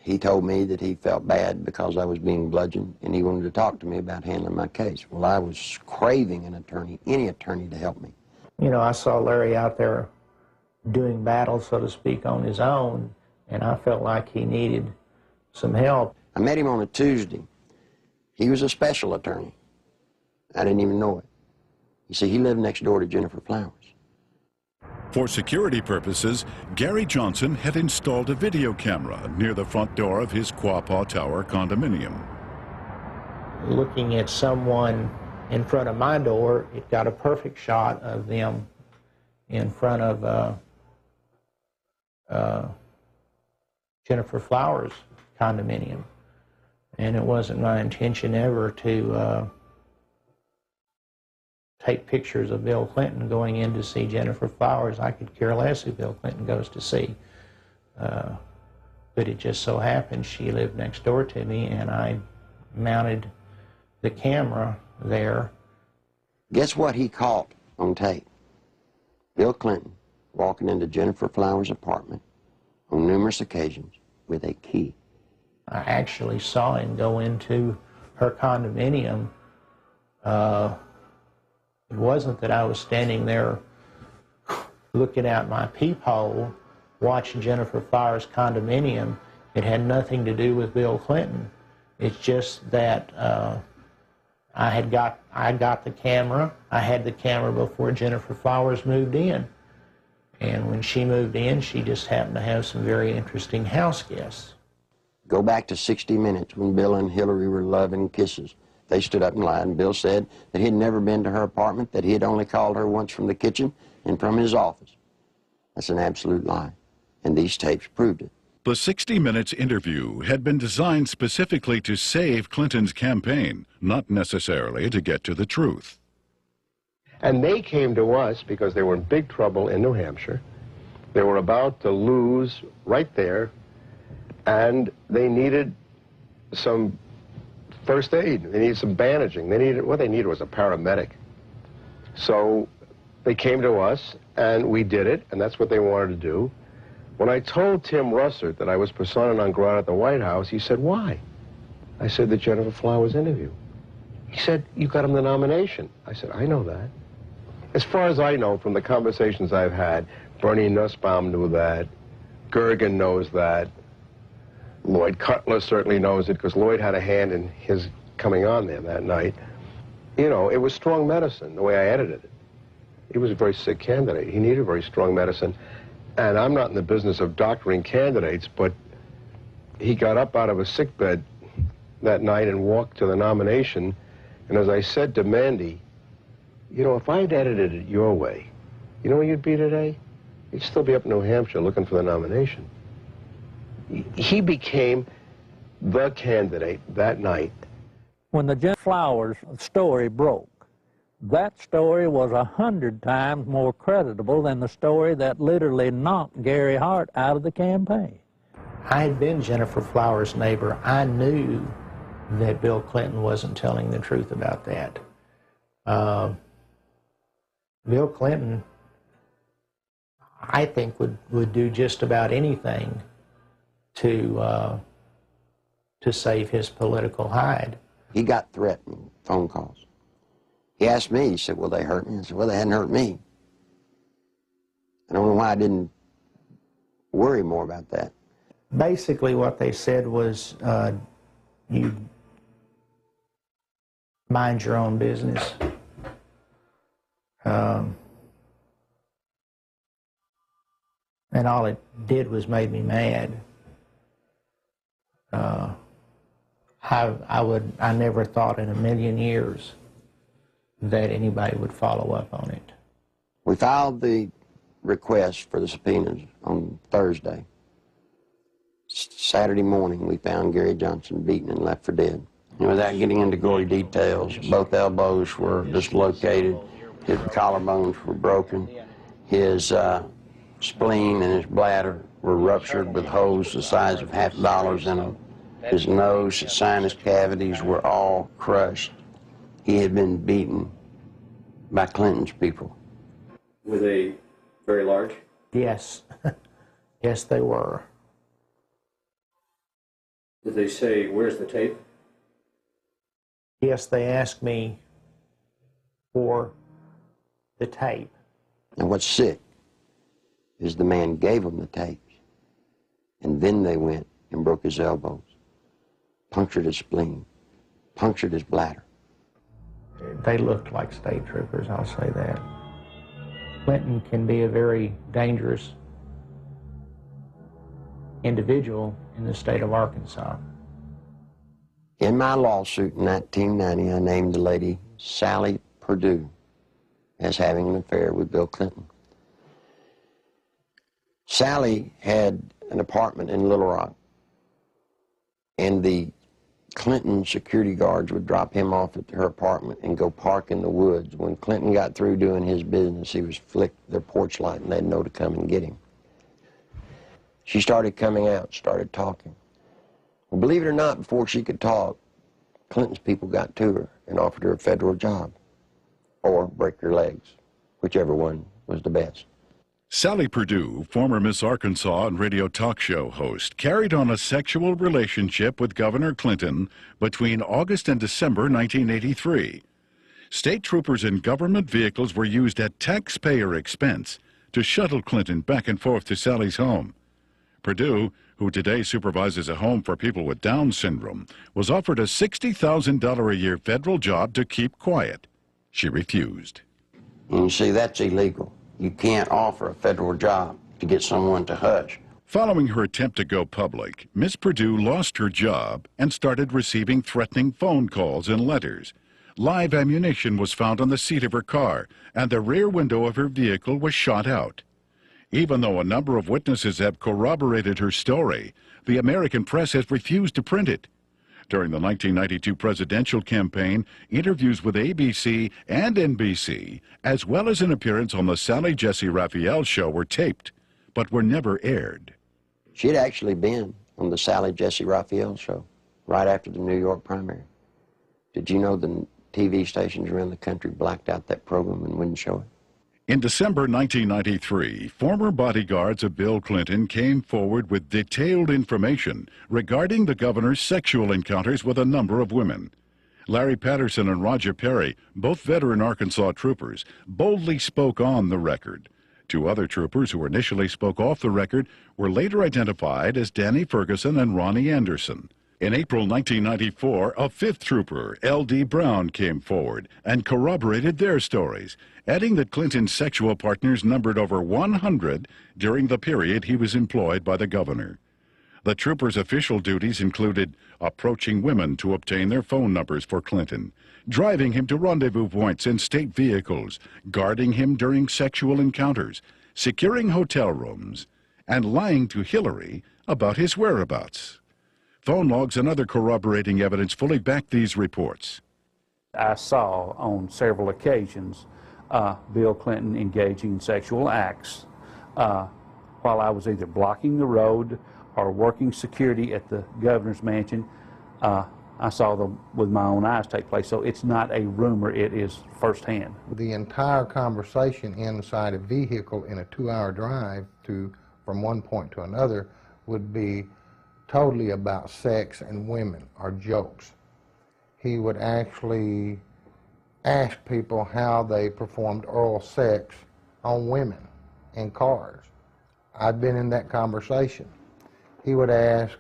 He told me that he felt bad because I was being bludgeoned, and he wanted to talk to me about handling my case. Well, I was craving an attorney, any attorney, to help me. You know, I saw Larry out there doing battle, so to speak, on his own, and I felt like he needed some help. I met him on a Tuesday. He was a special attorney. I didn't even know it. You see, he lived next door to Jennifer Flowers. For security purposes, Gary Johnson had installed a video camera near the front door of his Quapaw Tower condominium. Looking at someone in front of my door, it got a perfect shot of them in front of Jennifer Flowers' condominium. And it wasn't my intention ever to take pictures of Bill Clinton going in to see Jennifer Flowers. I could care less who Bill Clinton goes to see. But it just so happened she lived next door to me, and I mounted the camera there. Guess what he caught on tape? Bill Clinton walking into Jennifer Flowers' apartment on numerous occasions with a key. I actually saw him go into her condominium. It wasn't that I was standing there looking out my peephole watching Jennifer Flowers' condominium. It had nothing to do with Bill Clinton. It's just that I got the camera. I had the camera before Jennifer Flowers moved in. And when she moved in, she just happened to have some very interesting house guests. Go back to 60 Minutes when Bill and Hillary were loving kisses. They stood up and lied, and Bill said that he had never been to her apartment, that he had only called her once from the kitchen and from his office. That's an absolute lie, and these tapes proved it. The 60 Minutes interview had been designed specifically to save Clinton's campaign, not necessarily to get to the truth. And they came to us because they were in big trouble in New Hampshire. They were about to lose right there, and they needed some first aid. They needed some bandaging. What they needed was a paramedic. So they came to us, and we did it, and that's what they wanted to do. When I told Tim Russert that I was persona non grata at the White House, he said, "Why?" I said, "The Jennifer Flowers interview." He said, "You got him the nomination." I said, "I know that." As far as I know from the conversations I've had, Bernie Nussbaum knew that, Gergen knows that, Lloyd Cutler certainly knows it because Lloyd had a hand in his coming on there that night. You know, it was strong medicine, the way I edited it. He was a very sick candidate. He needed very strong medicine. And I'm not in the business of doctoring candidates, but he got up out of a sickbed that night and walked to the nomination. And as I said to Mandy, you know, if I'd edited it your way, you know where you'd be today? You'd still be up in New Hampshire looking for the nomination. He became the candidate that night. When the Jennifer Flowers story broke, that story was 100 times more creditable than the story that literally knocked Gary Hart out of the campaign. I had been Jennifer Flowers' neighbor. I knew that Bill Clinton wasn't telling the truth about that. Bill Clinton, I think, would do just about anything to save his political hide. He got threatening phone calls. He asked me, he said, "Will they hurt me?" I said, "Well, they hadn't hurt me." I don't know why I didn't worry more about that. Basically what they said was, you mind your own business. And all it did was made me mad. I never thought in a million years that anybody would follow up on it. We filed the request for the subpoenas on Thursday. Saturday morning, we found Gary Johnson beaten and left for dead. And without getting into gory details, both elbows were dislocated, his collarbones were broken, his spleen and his bladder were ruptured with holes the size of $50 in them. His nose, his sinus cavities were all crushed. He had been beaten by Clinton's people. Were they very large? Yes. Yes, they were. Did they say, "Where's the tape"? Yes, they asked me for the tape. And what's sick is the man gave them the tapes, and then they went and broke his elbows, punctured his spleen, punctured his bladder. They looked like state troopers, I'll say that. Clinton can be a very dangerous individual in the state of Arkansas. In my lawsuit in 1990, I named the lady Sally Perdue as having an affair with Bill Clinton. Sally had an apartment in Little Rock, and the Clinton security guards would drop him off at her apartment and go park in the woods. When Clinton got through doing his business, he was flick their porch light and they'd know to come and get him. She started coming out, started talking. Well, believe it or not, before she could talk, Clinton's people got to her and offered her a federal job or break her legs, whichever one was the best. Sally Perdue, former Miss Arkansas and radio talk show host, carried on a sexual relationship with Governor Clinton between August and December 1983. State troopers in government vehicles were used at taxpayer expense to shuttle Clinton back and forth to Sally's home. Perdue, who today supervises a home for people with Down syndrome, was offered a $60,000 a year federal job to keep quiet. She refused. And you see, that's illegal. You can't offer a federal job to get someone to hush. Following her attempt to go public, Miss Perdue lost her job and started receiving threatening phone calls and letters. Live ammunition was found on the seat of her car, and the rear window of her vehicle was shot out. Even though a number of witnesses have corroborated her story, the American press has refused to print it. During the 1992 presidential campaign, interviews with ABC and NBC, as well as an appearance on the Sally Jesse Raphael show, were taped, but were never aired. She'd actually been on the Sally Jesse Raphael show right after the New York primary. Did you know the TV stations around the country blacked out that program and wouldn't show it? In December 1993, former bodyguards of Bill Clinton came forward with detailed information regarding the governor's sexual encounters with a number of women. Larry Patterson and Roger Perry, both veteran Arkansas troopers, boldly spoke on the record. Two other troopers who initially spoke off the record were later identified as Danny Ferguson and Ronnie Anderson. In April 1994, a fifth trooper, L.D. Brown, came forward and corroborated their stories, adding that Clinton's sexual partners numbered over 100 during the period he was employed by the governor. The trooper's official duties included approaching women to obtain their phone numbers for Clinton, driving him to rendezvous points in state vehicles, guarding him during sexual encounters, securing hotel rooms, and lying to Hillary about his whereabouts. Phone logs and other corroborating evidence fully back these reports. I saw on several occasions Bill Clinton engaging in sexual acts while I was either blocking the road or working security at the governor's mansion. I saw them with my own eyes take place, so it's not a rumor, it is firsthand. The entire conversation inside a vehicle in a 2-hour drive from one point to another would be totally about sex and women or jokes. He would actually ask people how they performed oral sex on women in cars. I'd been in that conversation. He would ask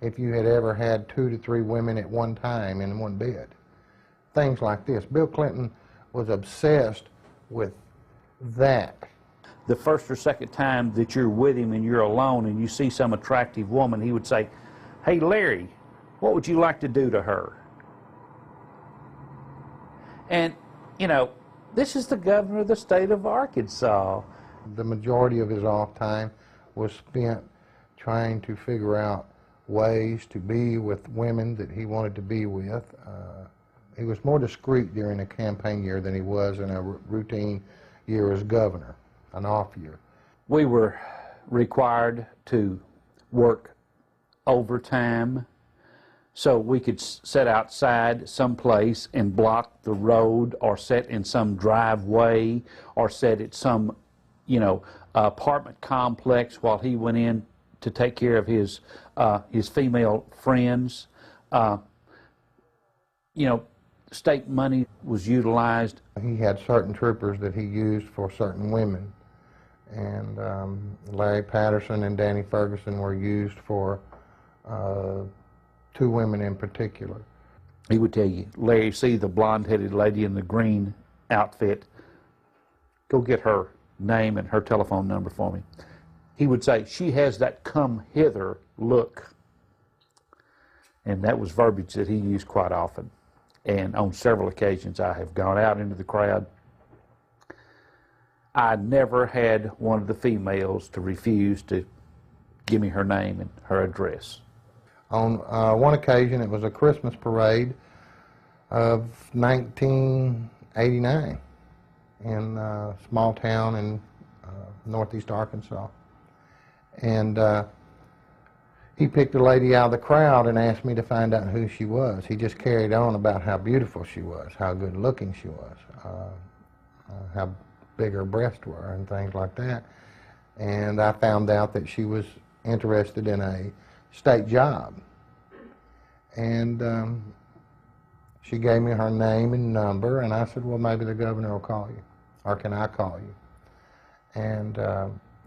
if you had ever had 2 to 3 women at one time in one bed. Things like this. Bill Clinton was obsessed with that. The first or second time that you're with him and you're alone and you see some attractive woman, he would say, "Hey, Larry, what would you like to do to her?" And, you know, this is the governor of the state of Arkansas. The majority of his off time was spent trying to figure out ways to be with women that he wanted to be with. He was more discreet during a campaign year than he was in a routine year as governor. An off year. We were required to work overtime so we could sit outside someplace and block the road or sit in some driveway or sit at some, apartment complex while he went in to take care of his female friends. State money was utilized. He had certain troopers that he used for certain women. And Larry Patterson and Danny Ferguson were used for 2 women in particular. He would tell you, "Larry, see the blonde-headed lady in the green outfit? Go get her. name and her telephone number for me. He would say, "She has that come hither look." And that was verbiage that he used quite often. And on several occasions I have gone out into the crowd. I never had one of the females to refuse to give me her name and her address. On one occasion, it was a Christmas parade of 1989 in a small town in northeast Arkansas. And he picked a lady out of the crowd and asked me to find out who she was. He just carried on about how beautiful she was, how good looking she was, how big her breasts were and things like that. And I found out that she was interested in a state job. And she gave me her name and number, and I said, well, maybe the governor will call you, or can I call you? And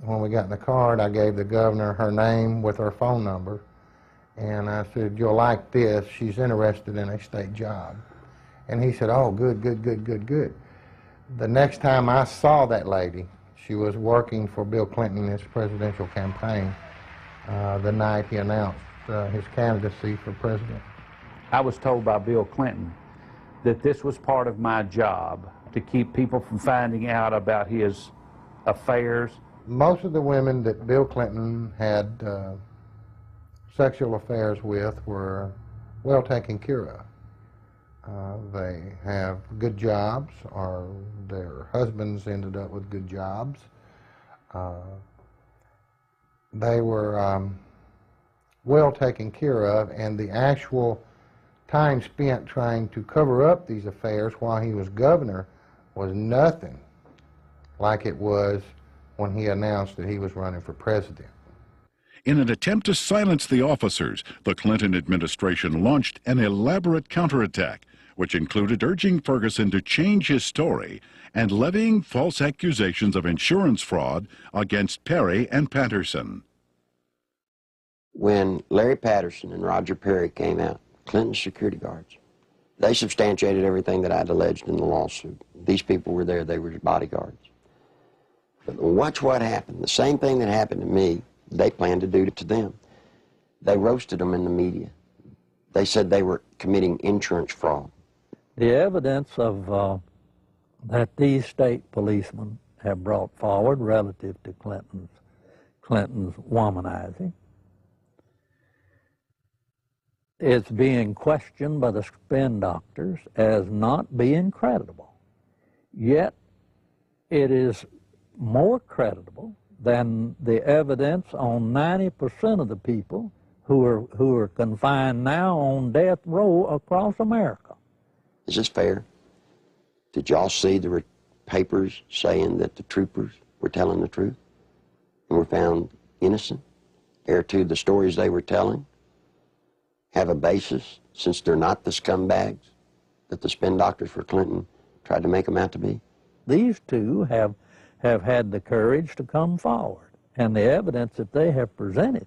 when we got in the car, I gave the governor her name with her phone number, and I said, you'll like this, she's interested in a state job. And he said, oh, good, good, good, good, good. The next time I saw that lady, she was working for Bill Clinton in his presidential campaign the night he announced his candidacy for president. I was told by Bill Clinton that this was part of my job, to keep people from finding out about his affairs. Most of the women that Bill Clinton had sexual affairs with were well taken care of. They have good jobs, or their husbands ended up with good jobs. They were well taken care of, and the actual time spent trying to cover up these affairs while he was governor was nothing like it was when he announced that he was running for president. In an attempt to silence the officers, the Clinton administration launched an elaborate counterattack, which included urging Ferguson to change his story and levying false accusations of insurance fraud against Perry and Patterson. When Larry Patterson and Roger Perry came out, Clinton's security guards, they substantiated everything that I'd alleged in the lawsuit. These people were there, they were his bodyguards. But watch what happened. The same thing that happened to me, they planned to do to them. They roasted them in the media. They said they were committing insurance fraud. The evidence of that these state policemen have brought forward relative to Clinton's womanizing is being questioned by the spin doctors as not being credible. Yet it is more credible than the evidence on 90% of the people who are confined now on death row across America. Is this fair? Did y'all see the papers saying that the troopers were telling the truth and were found innocent? Ere to the stories they were telling have a basis, since they're not the scumbags that the spin doctors for Clinton tried to make them out to be? These two have had the courage to come forward, and the evidence that they have presented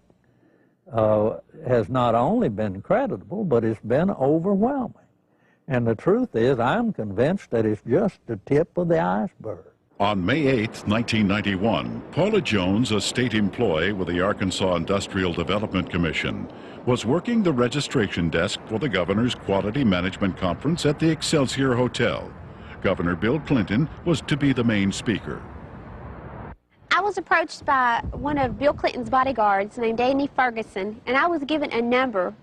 has not only been credible, but it's been overwhelming. And the truth is, I'm convinced that it's just the tip of the iceberg. On May 8, 1991, Paula Jones, a state employee with the Arkansas Industrial Development Commission, was working the registration desk for the governor's Quality Management Conference at the Excelsior Hotel. Governor Bill Clinton was to be the main speaker. I was approached by one of Bill Clinton's bodyguards named Danny Ferguson, and I was given a number.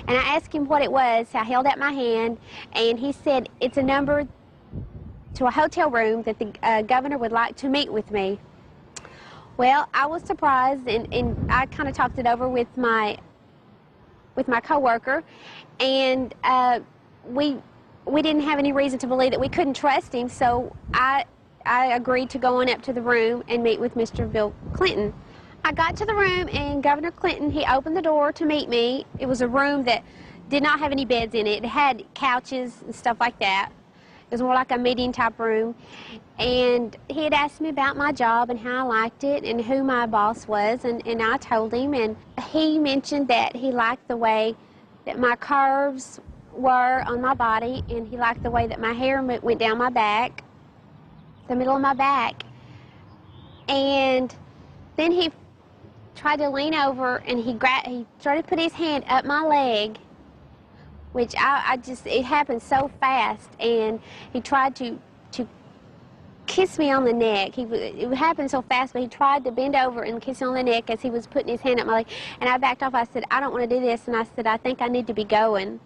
And I asked him what it was. I held out my hand, and he said, it's a number to a hotel room that the governor would like to meet with me. Well, I was surprised, and I kind of talked it over with my coworker, and we didn't have any reason to believe that we couldn't trust him, so I agreed to go on up to the room and meet with Mr. Bill Clinton. I got to the room, and Governor Clinton, he opened the door to meet me. It was a room that did not have any beds in it. It had couches and stuff like that. It was more like a meeting type room. And he had asked me about my job and how I liked it and who my boss was, and I told him. And he mentioned that he liked the way that my curves were on my body, and he liked the way that my hair went down my back, the middle of my back. And then he tried to lean over, and he started to put his hand up my leg, which it happened so fast, and he tried to kiss me on the neck. It happened so fast, but he tried to bend over and kiss me on the neck as he was putting his hand up my leg, and I backed off. I said, I don't want to do this, and I said, I think I need to be going.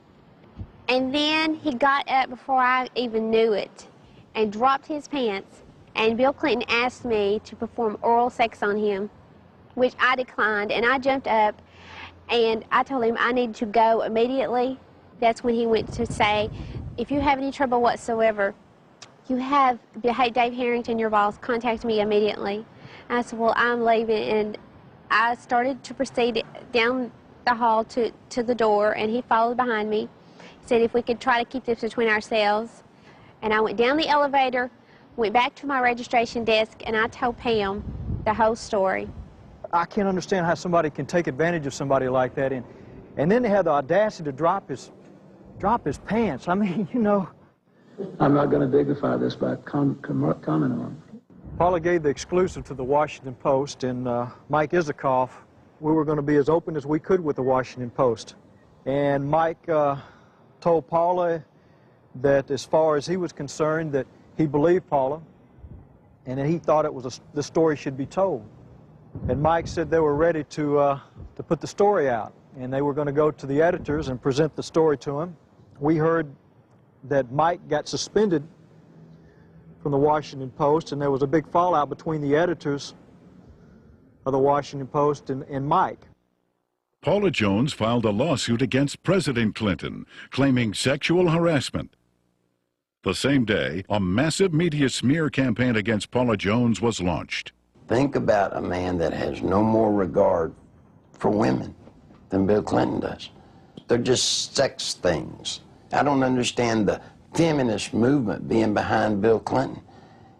And then he got up before I even knew it and dropped his pants, and Bill Clinton asked me to perform oral sex on him, which I declined, and I jumped up, and I told him I needed to go immediately. That's when he went to say, if you have any trouble whatsoever, you have Dave Harrington, your boss, contact me immediately. And I said, well, I'm leaving, and I started to proceed down the hall to the door, and he followed behind me. He said if we could try to keep this between ourselves. And I went down the elevator, went back to my registration desk, and I told Pam the whole story. I can't understand how somebody can take advantage of somebody like that, and then they have the audacity to drop his pants. I mean, you know. I'm not going to dignify this by commenting on it. Paula gave the exclusive to the Washington Post, and Mike Isikoff, we were going to be as open as we could with the Washington Post. And Mike told Paula that as far as he was concerned, that he believed Paula, and that he thought the story should be told. And Mike said they were ready to put the story out, and they were going to go to the editors and present the story to him. We heard that Mike got suspended from the Washington Post, and there was a big fallout between the editors of the Washington Post and Mike. Paula Jones filed a lawsuit against President Clinton, claiming sexual harassment. The same day, a massive media smear campaign against Paula Jones was launched. Think about a man that has no more regard for women than Bill Clinton does. They're just sex things. I don't understand the feminist movement being behind Bill Clinton.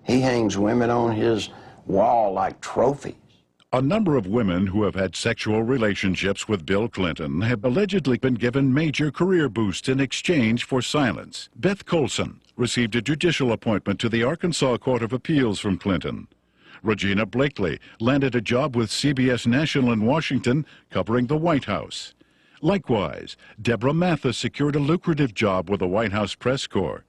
He hangs women on his wall like trophies. A number of women who have had sexual relationships with Bill Clinton have allegedly been given major career boosts in exchange for silence. Beth Colson received a judicial appointment to the Arkansas Court of Appeals from Clinton. Regina Blakely landed a job with CBS National in Washington covering the White House. Likewise, Deborah Mathis secured a lucrative job with the White House Press Corps.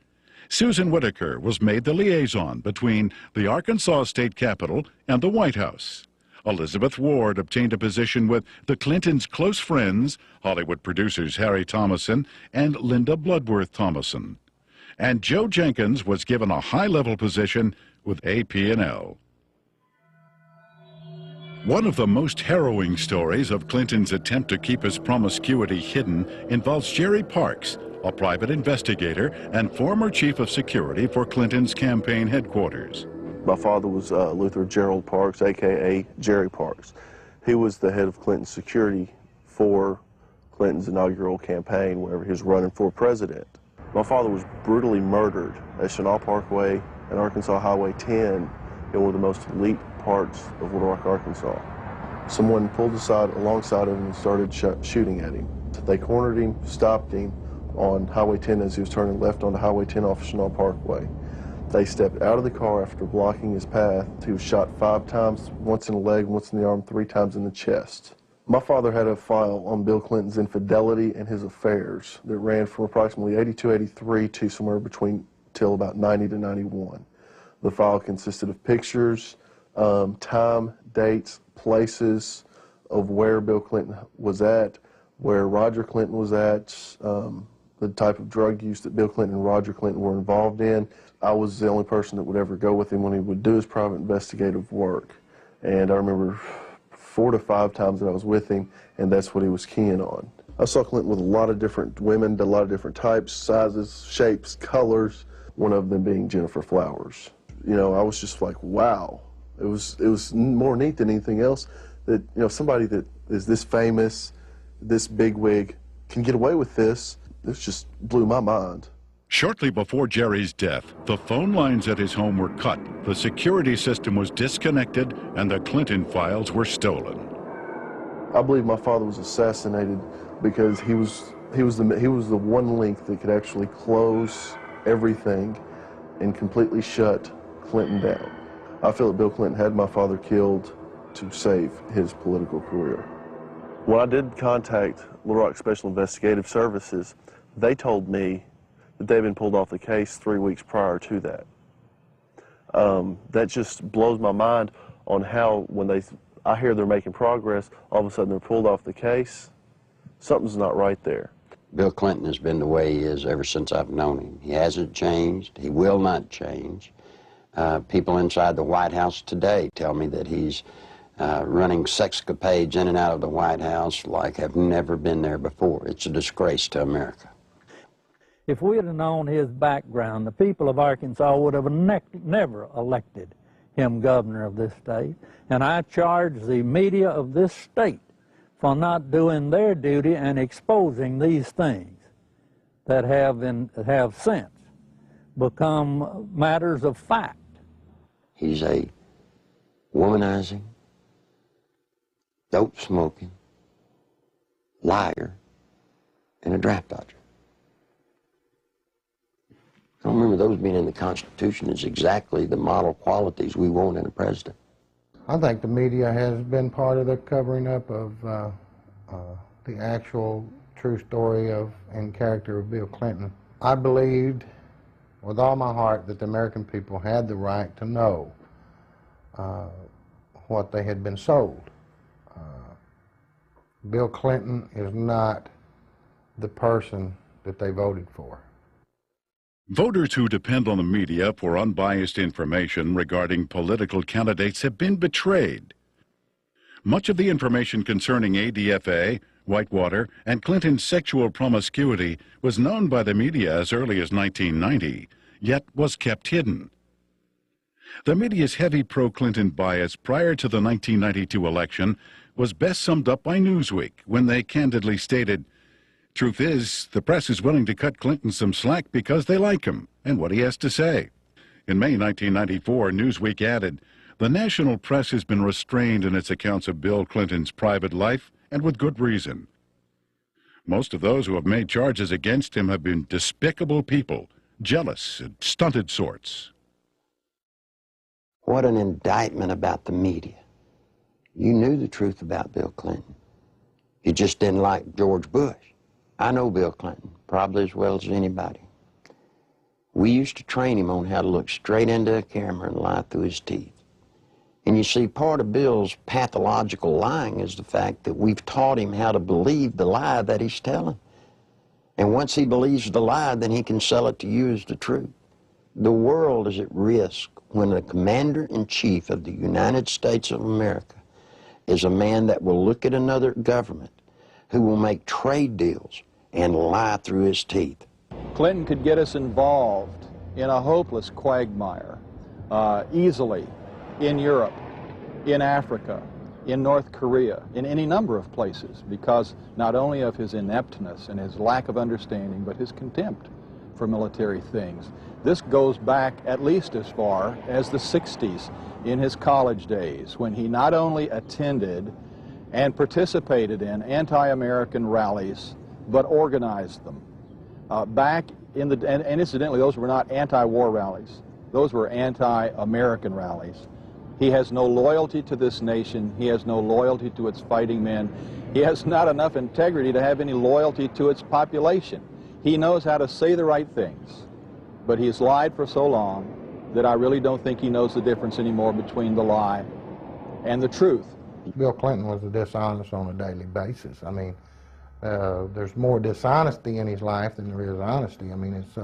Susan Whitaker was made the liaison between the Arkansas State Capitol and the White House. Elizabeth Ward obtained a position with the Clintons' close friends, Hollywood producers Harry Thomason and Linda Bloodworth Thomason. And Joe Jenkins was given a high-level position with AP&L. One of the most harrowing stories of Clinton's attempt to keep his promiscuity hidden involves Jerry Parks, a private investigator and former chief of security for Clinton's campaign headquarters. My father was Luther Gerald Parks, a.k.a. Jerry Parks. He was the head of Clinton's security for Clinton's inaugural campaign whenever he was running for president. My father was brutally murdered at Chenal Parkway and Arkansas Highway 10 in one of the most elite parts of Little Rock, Arkansas. Someone pulled aside alongside of him and started shooting at him. They cornered him, stopped him on Highway 10 as he was turning left onto Highway 10 off Chenal Parkway. They stepped out of the car after blocking his path. He was shot 5 times, once in the leg, once in the arm, 3 times in the chest. My father had a file on Bill Clinton's infidelity and his affairs that ran from approximately 82, 83 to somewhere between till about 90 to 91. The file consisted of pictures, time, dates, places of where Bill Clinton was at, where Roger Clinton was at, the type of drug use that Bill Clinton and Roger Clinton were involved in. I was the only person that would ever go with him when he would do his private investigative work. And I remember 4 to 5 times that I was with him, and that's what he was keying on. I saw Clinton with a lot of different women, a lot of different types, sizes, shapes, colors, one of them being Jennifer Flowers. You know, I was just like, wow. It was more neat than anything else that, you know, somebody that is this famous, this bigwig, can get away with this. This just blew my mind. Shortly before Jerry's death, the phone lines at his home were cut, the security system was disconnected, and the Clinton files were stolen. I believe my father was assassinated because he was the one link that could actually close everything and completely shut Clinton down. I feel that Bill Clinton had my father killed to save his political career. When I did contact Little Rock Special Investigative Services, they told me that they'd been pulled off the case 3 weeks prior to that. That just blows my mind on how when I hear they're making progress, all of a sudden they're pulled off the case. Something's not right there. Bill Clinton has been the way he is ever since I've known him. He hasn't changed. He will not change. People inside the White House today tell me that he's running sexcapades in and out of the White House like have never been there before. It's a disgrace to America. If we had known his background, the people of Arkansas would have never elected him governor of this state. And I charge the media of this state for not doing their duty and exposing these things that have since become matters of fact. He's a womanizing, dope-smoking, liar, and a draft dodger. I don't remember those being in the Constitution as exactly the model qualities we want in a president. I think the media has been part of the covering up of the actual true story of and character of Bill Clinton. I believed with all my heart that the American people had the right to know what they had been sold. Bill Clinton is not the person that they voted for. Voters who depend on the media for unbiased information regarding political candidates have been betrayed. Much of the information concerning ADFA, Whitewater, and Clinton's sexual promiscuity was known by the media as early as 1990, yet was kept hidden. The media's heavy pro-Clinton bias prior to the 1992 election was best summed up by Newsweek when they candidly stated, "Truth is, the press is willing to cut Clinton some slack because they like him and what he has to say." In May 1994, Newsweek added, "The national press has been restrained in its accounts of Bill Clinton's private life, and with good reason. Most of those who have made charges against him have been despicable people, jealous and stunted sorts." What an indictment about the media. You knew the truth about Bill Clinton. You just didn't like George Bush. I know Bill Clinton, probably as well as anybody. We used to train him on how to look straight into a camera and lie through his teeth. And you see, part of Bill's pathological lying is the fact that we've taught him how to believe the lie that he's telling. And once he believes the lie, then he can sell it to you as the truth. The world is at risk when the commander-in-chief of the United States of America is a man that will look at another government, who will make trade deals and lie through his teeth. Clinton could get us involved in a hopeless quagmire easily in Europe, in Africa, in North Korea, in any number of places, because not only of his ineptness and his lack of understanding, but his contempt for military things. This goes back at least as far as the 60s, in his college days, when he not only attended and participated in anti-American rallies, but organized them. Back in the, and incidentally, those were not anti-war rallies. Those were anti-American rallies. He has no loyalty to this nation. He has no loyalty to its fighting men. He has not enough integrity to have any loyalty to its population. He knows how to say the right things, but he's lied for so long that I really don't think he knows the difference anymore between the lie and the truth. Bill Clinton was dishonest on a daily basis. I mean, there's more dishonesty in his life than there is honesty. I mean, it's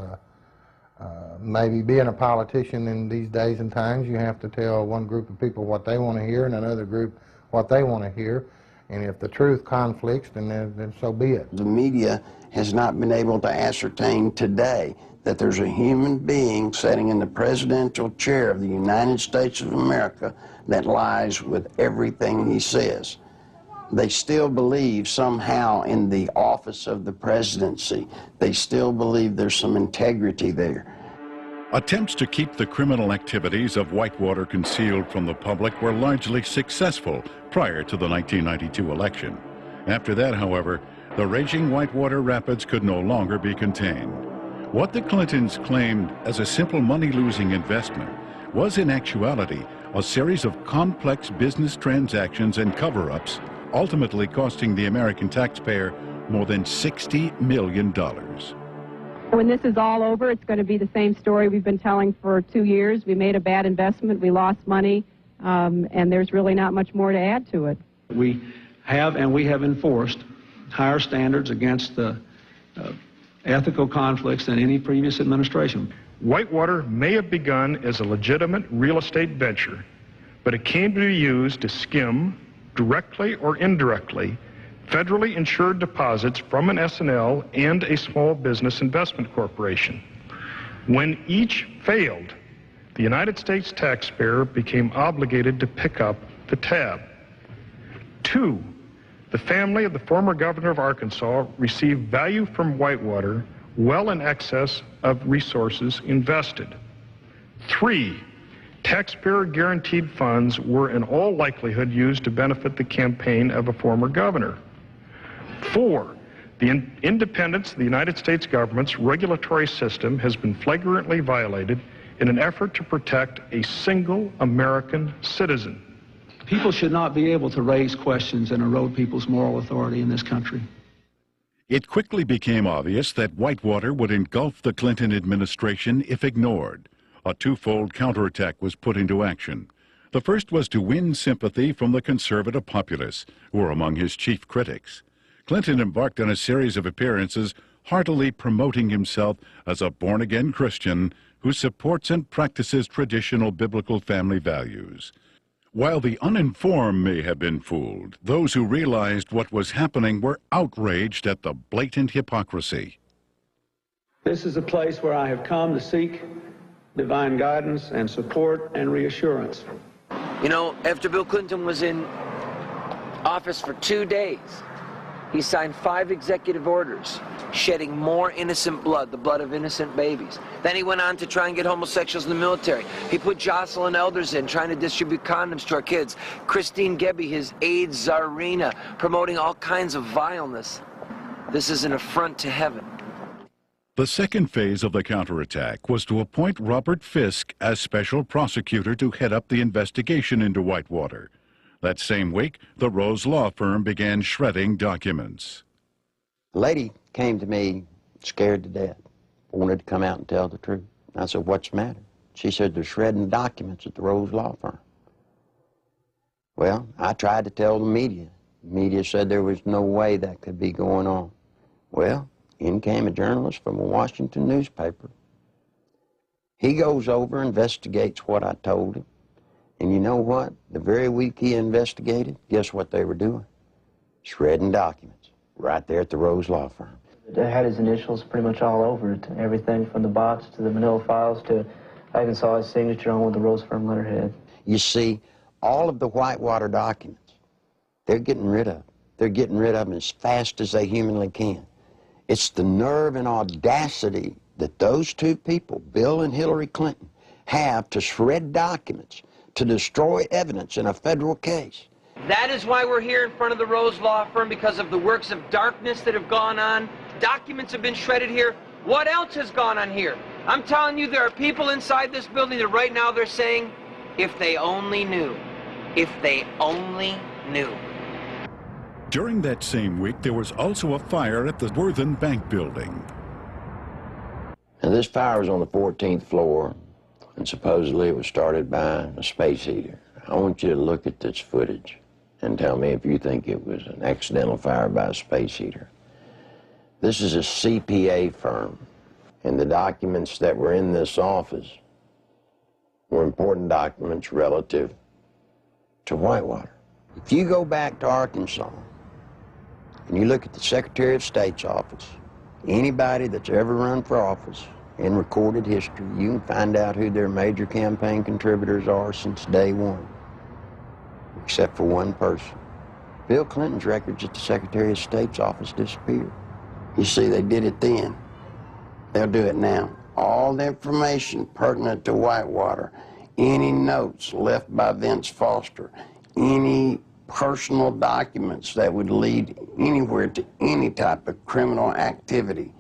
maybe being a politician in these days and times, you have to tell one group of people what they want to hear and another group what they want to hear. And if the truth conflicts, then so be it. The media has not been able to ascertain today that there's a human being sitting in the presidential chair of the United States of America that lies with everything he says. They still believe somehow in the office of the presidency. They still believe there's some integrity there. Attempts to keep the criminal activities of Whitewater concealed from the public were largely successful prior to the 1992 election. After that, however, the raging Whitewater rapids could no longer be contained. What the Clintons claimed as a simple money-losing investment was in actuality a series of complex business transactions and cover-ups, ultimately costing the American taxpayer more than $60 million. When this is all over, it's going to be the same story we've been telling for 2 years. We made a bad investment, we lost money, and there's really not much more to add to it. We have enforced higher standards against ethical conflicts than any previous administration. Whitewater may have begun as a legitimate real estate venture, but it came to be used to skim, directly or indirectly, federally insured deposits from an S&L and a small business investment corporation. When each failed, the United States taxpayer became obligated to pick up the tab. 2, the family of the former governor of Arkansas received value from Whitewater well in excess of resources invested. 3, taxpayer guaranteed funds were in all likelihood used to benefit the campaign of a former governor. 4, the independence of the United States government's regulatory system has been flagrantly violated in an effort to protect a single American citizen. People should not be able to raise questions and erode people's moral authority in this country. It quickly became obvious that Whitewater would engulf the Clinton administration if ignored. A twofold counterattack was put into action. The first was to win sympathy from the conservative populace, who were among his chief critics. Clinton embarked on a series of appearances heartily promoting himself as a born-again Christian who supports and practices traditional biblical family values. While the uninformed may have been fooled, those who realized what was happening were outraged at the blatant hypocrisy. This is a place where I have come to seek divine guidance and support and reassurance. You know, after Bill Clinton was in office for 2 days, he signed 5 executive orders, shedding more innocent blood, the blood of innocent babies. Then he went on to try and get homosexuals in the military. He put Jocelyn Elders in, trying to distribute condoms to our kids. Christine Gebbe, his AIDS czarina, promoting all kinds of vileness. This is an affront to heaven. The second phase of the counterattack was to appoint Robert Fisk as special prosecutor to head up the investigation into Whitewater. That same week, the Rose law firm began shredding documents. The lady came to me scared to death, wanted to come out and tell the truth. I said, "What's the matter?" She said, "They're shredding documents at the Rose law firm." Well, I tried to tell the media. The media said there was no way that could be going on. Well, in came a journalist from a Washington newspaper. He goes over, investigates what I told him. And you know what? The very week he investigated, guess what they were doing? Shredding documents right there at the Rose law firm. They had his initials pretty much all over it. Everything from the box to the manila files to, I even saw his signature on with the Rose firm letterhead. You see, all of the Whitewater documents, they're getting rid of. They're getting rid of them as fast as they humanly can. It's the nerve and audacity that those two people, Bill and Hillary Clinton, have to shred documents, to destroy evidence in a federal case. That is why we're here in front of the Rose law firm, because of the works of darkness that have gone on. Documents have been shredded here. What else has gone on here? I'm telling you, there are people inside this building that right now they're saying, if they only knew, if they only knew. During that same week, there was also a fire at the Worthen Bank building. And this fire was on the 14th floor, and supposedly it was started by a space heater. I want you to look at this footage and tell me if you think it was an accidental fire by a space heater. This is a CPA firm, and the documents that were in this office were important documents relative to Whitewater. If you go back to Arkansas and you look at the Secretary of State's office, anybody that's ever run for office in recorded history, you can find out who their major campaign contributors are since day one, except for one person. Bill Clinton's records at the Secretary of State's office disappeared. You see, they did it then. They'll do it now. All the information pertinent to Whitewater, any notes left by Vince Foster, any personal documents that would lead anywhere to any type of criminal activity,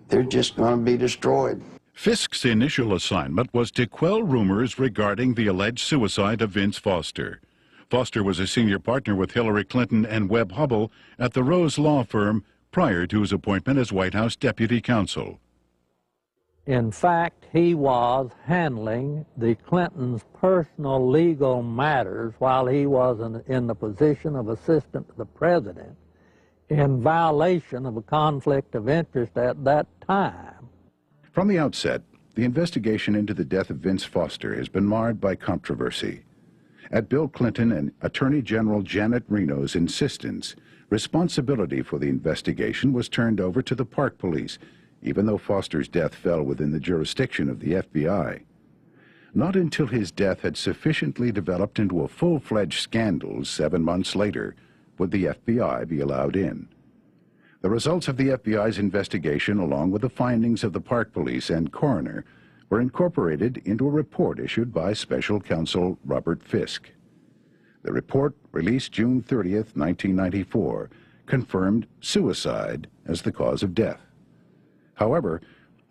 they're just going to be destroyed. Fisk's initial assignment was to quell rumors regarding the alleged suicide of Vince Foster. Foster was a senior partner with Hillary Clinton and Webb Hubbell at the Rose Law Firm prior to his appointment as White House Deputy Counsel. In fact, he was handling the Clintons' personal legal matters while he was in the position of assistant to the president, in violation of a conflict of interest at that time. From the outset, the investigation into the death of Vince Foster has been marred by controversy. At Bill Clinton and Attorney General Janet Reno's insistence, responsibility for the investigation was turned over to the Park Police, even though Foster's death fell within the jurisdiction of the FBI. Not until his death had sufficiently developed into a full-fledged scandal 7 months later would the FBI be allowed in. The results of the FBI's investigation, along with the findings of the Park Police and coroner, were incorporated into a report issued by Special Counsel Robert Fisk. The report, released June 30th, 1994, confirmed suicide as the cause of death. However,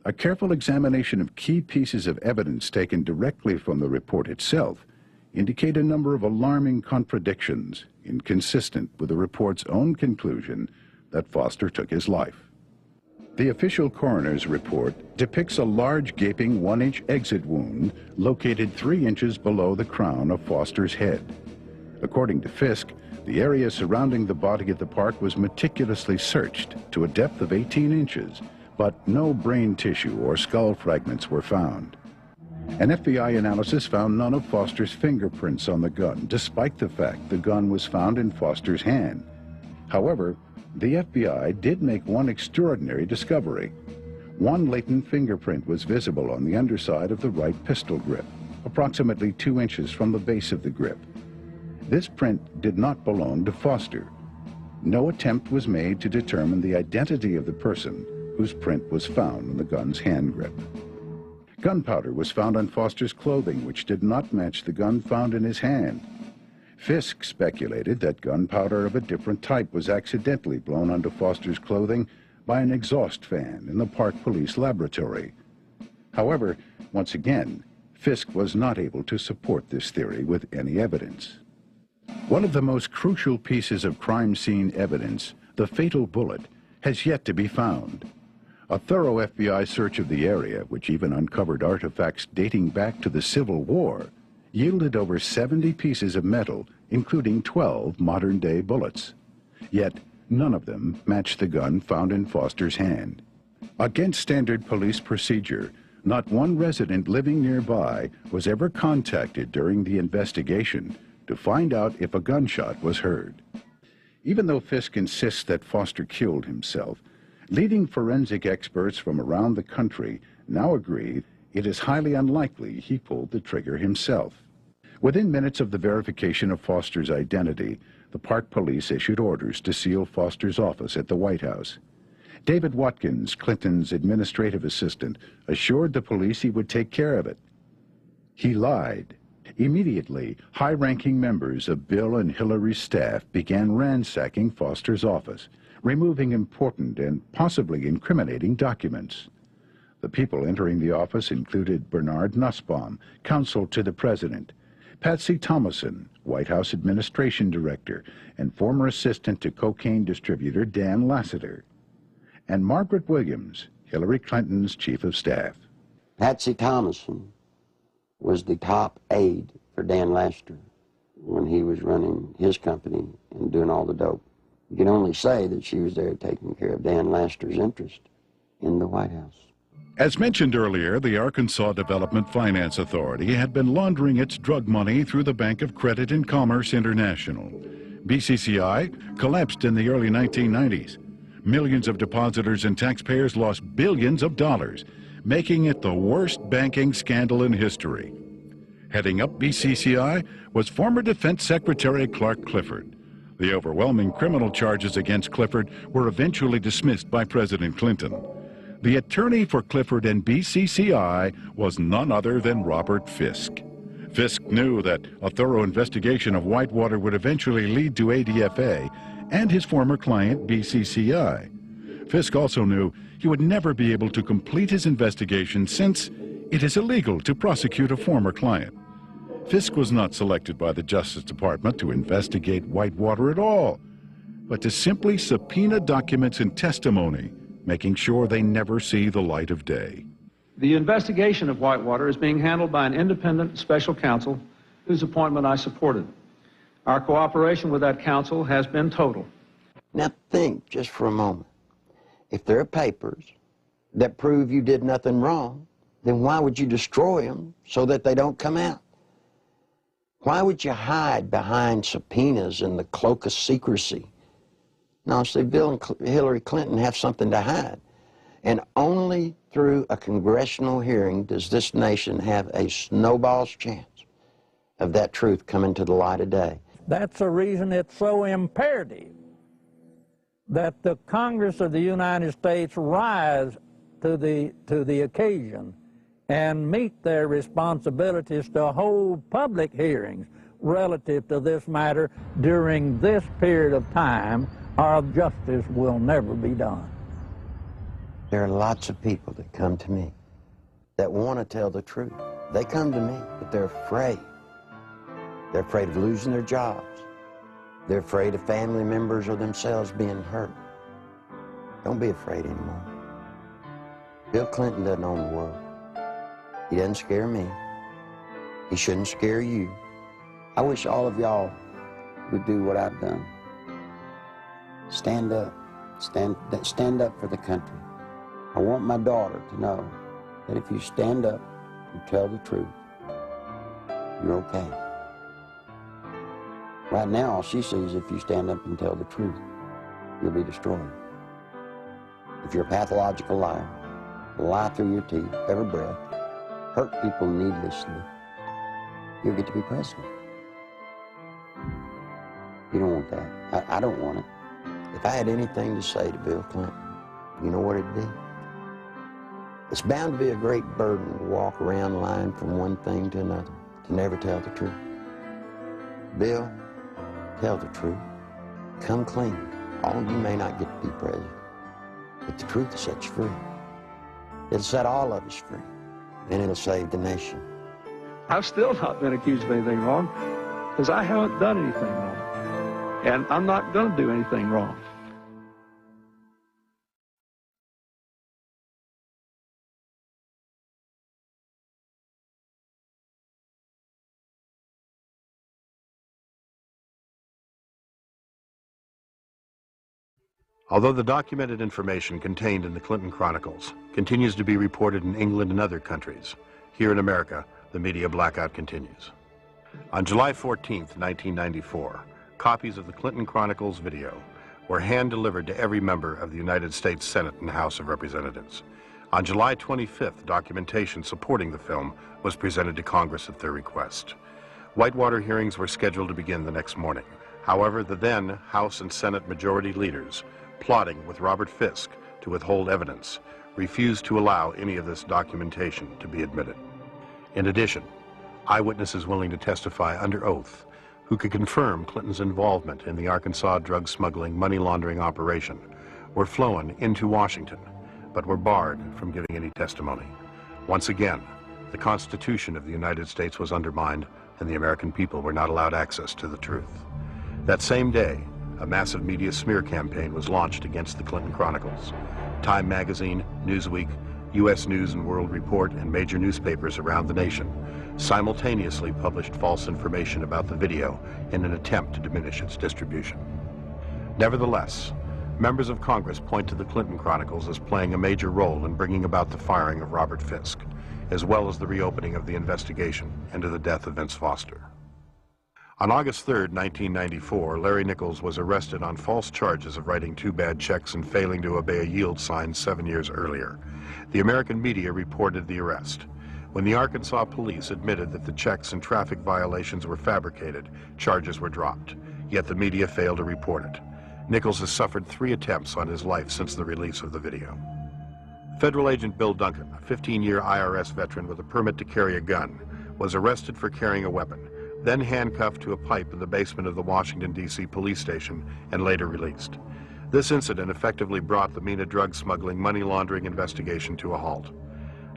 a careful examination of key pieces of evidence taken directly from the report itself indicate a number of alarming contradictions inconsistent with the report's own conclusion that Foster took his life. The official coroner's report depicts a large gaping 1-inch exit wound located 3 inches below the crown of Foster's head. According to Fisk, the area surrounding the body at the park was meticulously searched to a depth of 18 inches, but no brain tissue or skull fragments were found. An FBI analysis found none of Foster's fingerprints on the gun, despite the fact the gun was found in Foster's hand. However, the FBI did make one extraordinary discovery. One latent fingerprint was visible on the underside of the right pistol grip, approximately 2 inches from the base of the grip. This print did not belong to Foster. No attempt was made to determine the identity of the person whose print was found on the gun's hand grip. Gunpowder was found on Foster's clothing, which did not match the gun found in his hand. Fisk speculated that gunpowder of a different type was accidentally blown onto Foster's clothing by an exhaust fan in the Park Police laboratory. However, once again, Fisk was not able to support this theory with any evidence. One of the most crucial pieces of crime scene evidence, the fatal bullet, has yet to be found. A thorough FBI search of the area, which even uncovered artifacts dating back to the Civil War, yielded over 70 pieces of metal, including 12 modern-day bullets. Yet, none of them matched the gun found in Foster's hand. Against standard police procedure, not one resident living nearby was ever contacted during the investigation to find out if a gunshot was heard. Even though Fisk insists that Foster killed himself, leading forensic experts from around the country now agree it is highly unlikely he pulled the trigger himself. Within minutes of the verification of Foster's identity, the Park Police issued orders to seal Foster's office at the White House. David Watkins, Clinton's administrative assistant, assured the police he would take care of it. He lied. Immediately, high-ranking members of Bill and Hillary's staff began ransacking Foster's office, removing important and possibly incriminating documents. The people entering the office included Bernard Nussbaum, counsel to the president, Patsy Thomason, White House Administration Director and former assistant to cocaine distributor Dan Lassiter, and Margaret Williams, Hillary Clinton's chief of staff. Patsy Thomason was the top aide for Dan Lassiter when he was running his company and doing all the dope. You can only say that she was there taking care of Dan Lassiter's interest in the White House. As mentioned earlier, the Arkansas Development Finance Authority had been laundering its drug money through the Bank of Credit and Commerce International. BCCI collapsed in the early 1990s. Millions of depositors and taxpayers lost billions of dollars, making it the worst banking scandal in history. Heading up BCCI was former Defense Secretary Clark Clifford. The overwhelming criminal charges against Clifford were eventually dismissed by President Clinton. The attorney for Clifford and BCCI was none other than Robert Fisk. Fisk knew that a thorough investigation of Whitewater would eventually lead to ADFA and his former client BCCI. Fisk also knew he would never be able to complete his investigation since it is illegal to prosecute a former client. Fisk was not selected by the Justice Department to investigate Whitewater at all, but to simply subpoena documents and testimony, making sure they never see the light of day. The investigation of Whitewater is being handled by an independent special counsel whose appointment I supported. Our cooperation with that counsel has been total. Now think just for a moment. If there are papers that prove you did nothing wrong, then why would you destroy them so that they don't come out? Why would you hide behind subpoenas in the cloak of secrecy? No, see, Bill and Hillary Clinton have something to hide. And only through a congressional hearing does this nation have a snowball's chance of that truth coming to the light of day. That's the reason it's so imperative that the Congress of the United States rise to the occasion and meet their responsibilities to hold public hearings relative to this matter during this period of time, or justice will never be done. There are lots of people that come to me that want to tell the truth. They come to me, but they're afraid. They're afraid of losing their jobs. They're afraid of family members or themselves being hurt. Don't be afraid anymore. Bill Clinton doesn't own the world. He doesn't scare me. He shouldn't scare you. I wish all of y'all would do what I've done. Stand up. Stand up for the country. I want my daughter to know that if you stand up and tell the truth, you're okay. Right now, all she sees, if you stand up and tell the truth, you'll be destroyed. If you're a pathological liar, lie through your teeth, every breath, hurt people needlessly, you'll get to be president. You don't want that. I don't want it. If I had anything to say to Bill Clinton, you know what it'd be? It's bound to be a great burden to walk around lying from one thing to another, to never tell the truth. Bill, tell the truth. Come clean. All you may not get to be president, but the truth will set you free. It'll set all of us free, and it'll save the nation. I've still not been accused of anything wrong because I haven't done anything wrong. And I'm not going to do anything wrong. Although the documented information contained in the Clinton Chronicles continues to be reported in England and other countries, here in America, the media blackout continues. On July 14th, 1994, copies of the Clinton Chronicles video were hand-delivered to every member of the United States Senate and House of Representatives. On July 25th, documentation supporting the film was presented to Congress at their request. Whitewater hearings were scheduled to begin the next morning. However, the then House and Senate majority leaders, plotting with Robert Fisk to withhold evidence, refused to allow any of this documentation to be admitted. In addition, eyewitnesses willing to testify under oath who could confirm Clinton's involvement in the Arkansas drug smuggling money laundering operation were flown into Washington, but were barred from giving any testimony. Once again, the Constitution of the United States was undermined and the American people were not allowed access to the truth. That same day, a massive media smear campaign was launched against the Clinton Chronicles. Time magazine, Newsweek, U.S. News and World Report, and major newspapers around the nation simultaneously published false information about the video in an attempt to diminish its distribution. Nevertheless, members of Congress point to the Clinton Chronicles as playing a major role in bringing about the firing of Robert Fisk, as well as the reopening of the investigation into the death of Vince Foster. On August 3rd, 1994, Larry Nichols was arrested on false charges of writing 2 bad checks and failing to obey a yield sign 7 years earlier. The American media reported the arrest. When the Arkansas police admitted that the checks and traffic violations were fabricated, charges were dropped. Yet the media failed to report it. Nichols has suffered 3 attempts on his life since the release of the video. Federal agent Bill Duncan, a 15-year IRS veteran with a permit to carry a gun, was arrested for carrying a weapon, then handcuffed to a pipe in the basement of the Washington, D.C. police station and later released. This incident effectively brought the MENA drug smuggling money laundering investigation to a halt.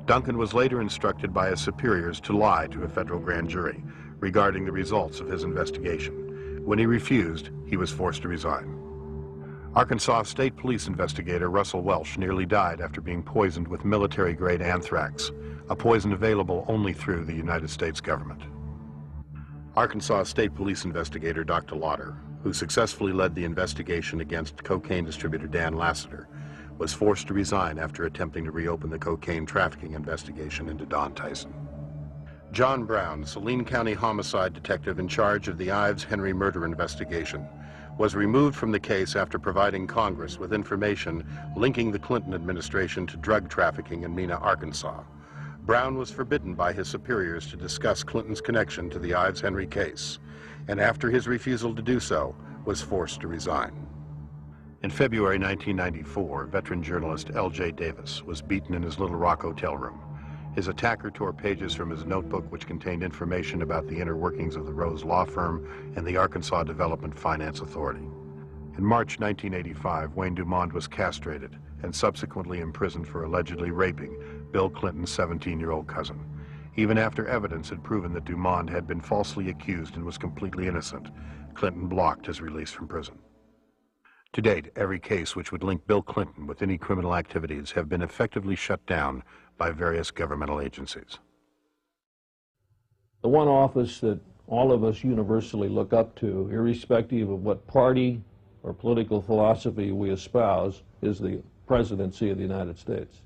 Duncan was later instructed by his superiors to lie to a federal grand jury regarding the results of his investigation. When he refused, he was forced to resign. Arkansas State Police investigator Russell Welsh nearly died after being poisoned with military-grade anthrax, a poison available only through the United States government. Arkansas State Police investigator Dr. Lauder, who successfully led the investigation against cocaine distributor Dan Lassiter, was forced to resign after attempting to reopen the cocaine trafficking investigation into Don Tyson. John Brown, Saline County homicide detective in charge of the Ives Henry murder investigation, was removed from the case after providing Congress with information linking the Clinton administration to drug trafficking in Mena, Arkansas. Brown was forbidden by his superiors to discuss Clinton's connection to the Ives Henry case, and after his refusal to do so, was forced to resign. In February 1994, veteran journalist L.J. Davis was beaten in his Little Rock hotel room. His attacker tore pages from his notebook which contained information about the inner workings of the Rose Law Firm and the Arkansas Development Finance Authority. In March 1985, Wayne Dumond was castrated and subsequently imprisoned for allegedly raping Bill Clinton's 17-year-old cousin. Even after evidence had proven that Dumond had been falsely accused and was completely innocent, Clinton blocked his release from prison. To date, every case which would link Bill Clinton with any criminal activities have been effectively shut down by various governmental agencies. The one office that all of us universally look up to, irrespective of what party or political philosophy we espouse, is the presidency of the United States.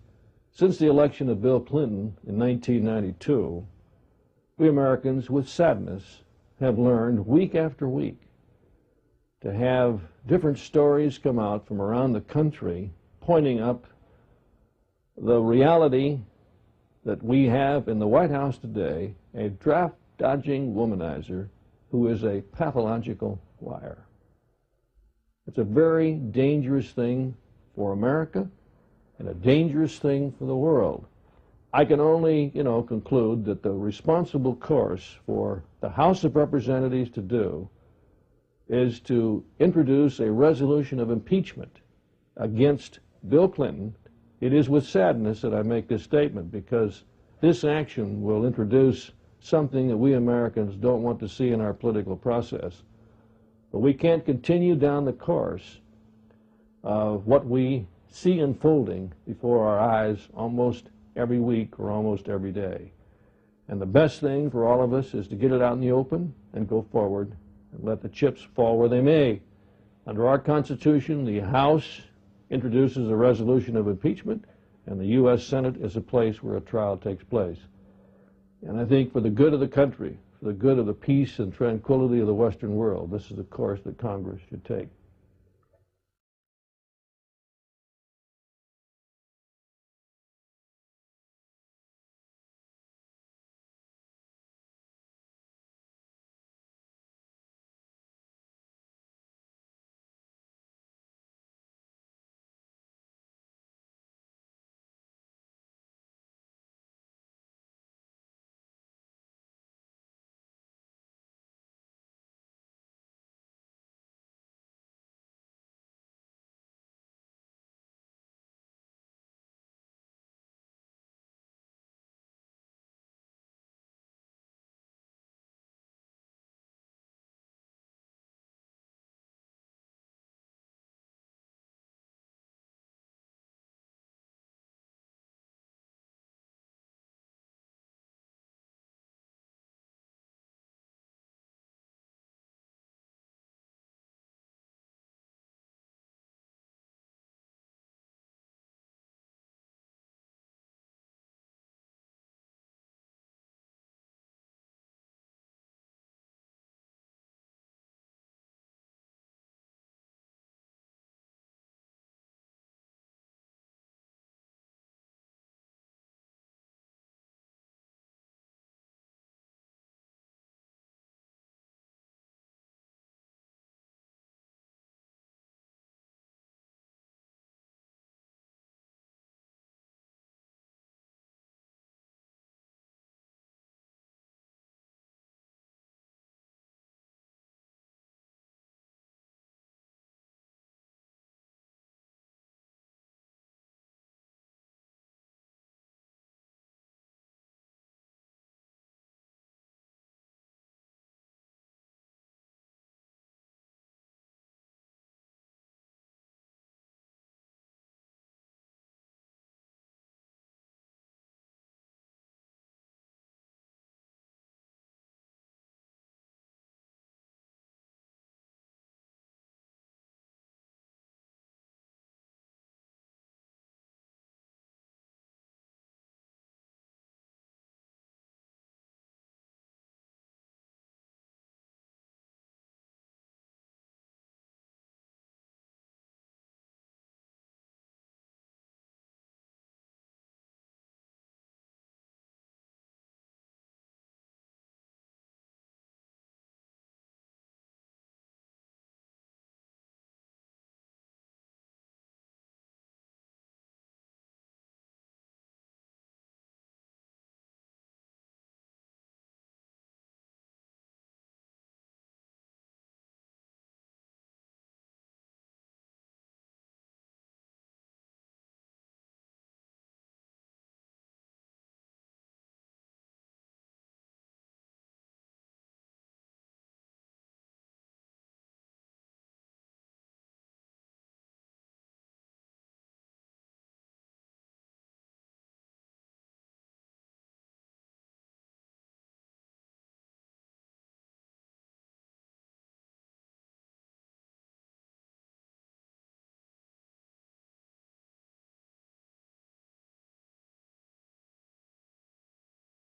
Since the election of Bill Clinton in 1992, we Americans, with sadness, have learned week after week to have different stories come out from around the country pointing up the reality that we have in the White House today, a draft-dodging womanizer who is a pathological liar. It's a very dangerous thing for America and a dangerous thing for the world. I can only, conclude that the responsible course for the House of Representatives to do is to introduce a resolution of impeachment against Bill Clinton. It is with sadness that I make this statement, because this action will introduce something that we Americans don't want to see in our political process. But we can't continue down the course of what we see unfolding before our eyes almost every week or almost every day. And the best thing for all of us is to get it out in the open and go forward and let the chips fall where they may. Under our Constitution, the House introduces a resolution of impeachment, and the U.S. Senate is a place where a trial takes place. And I think for the good of the country, for the good of the peace and tranquility of the Western world, this is the course that Congress should take.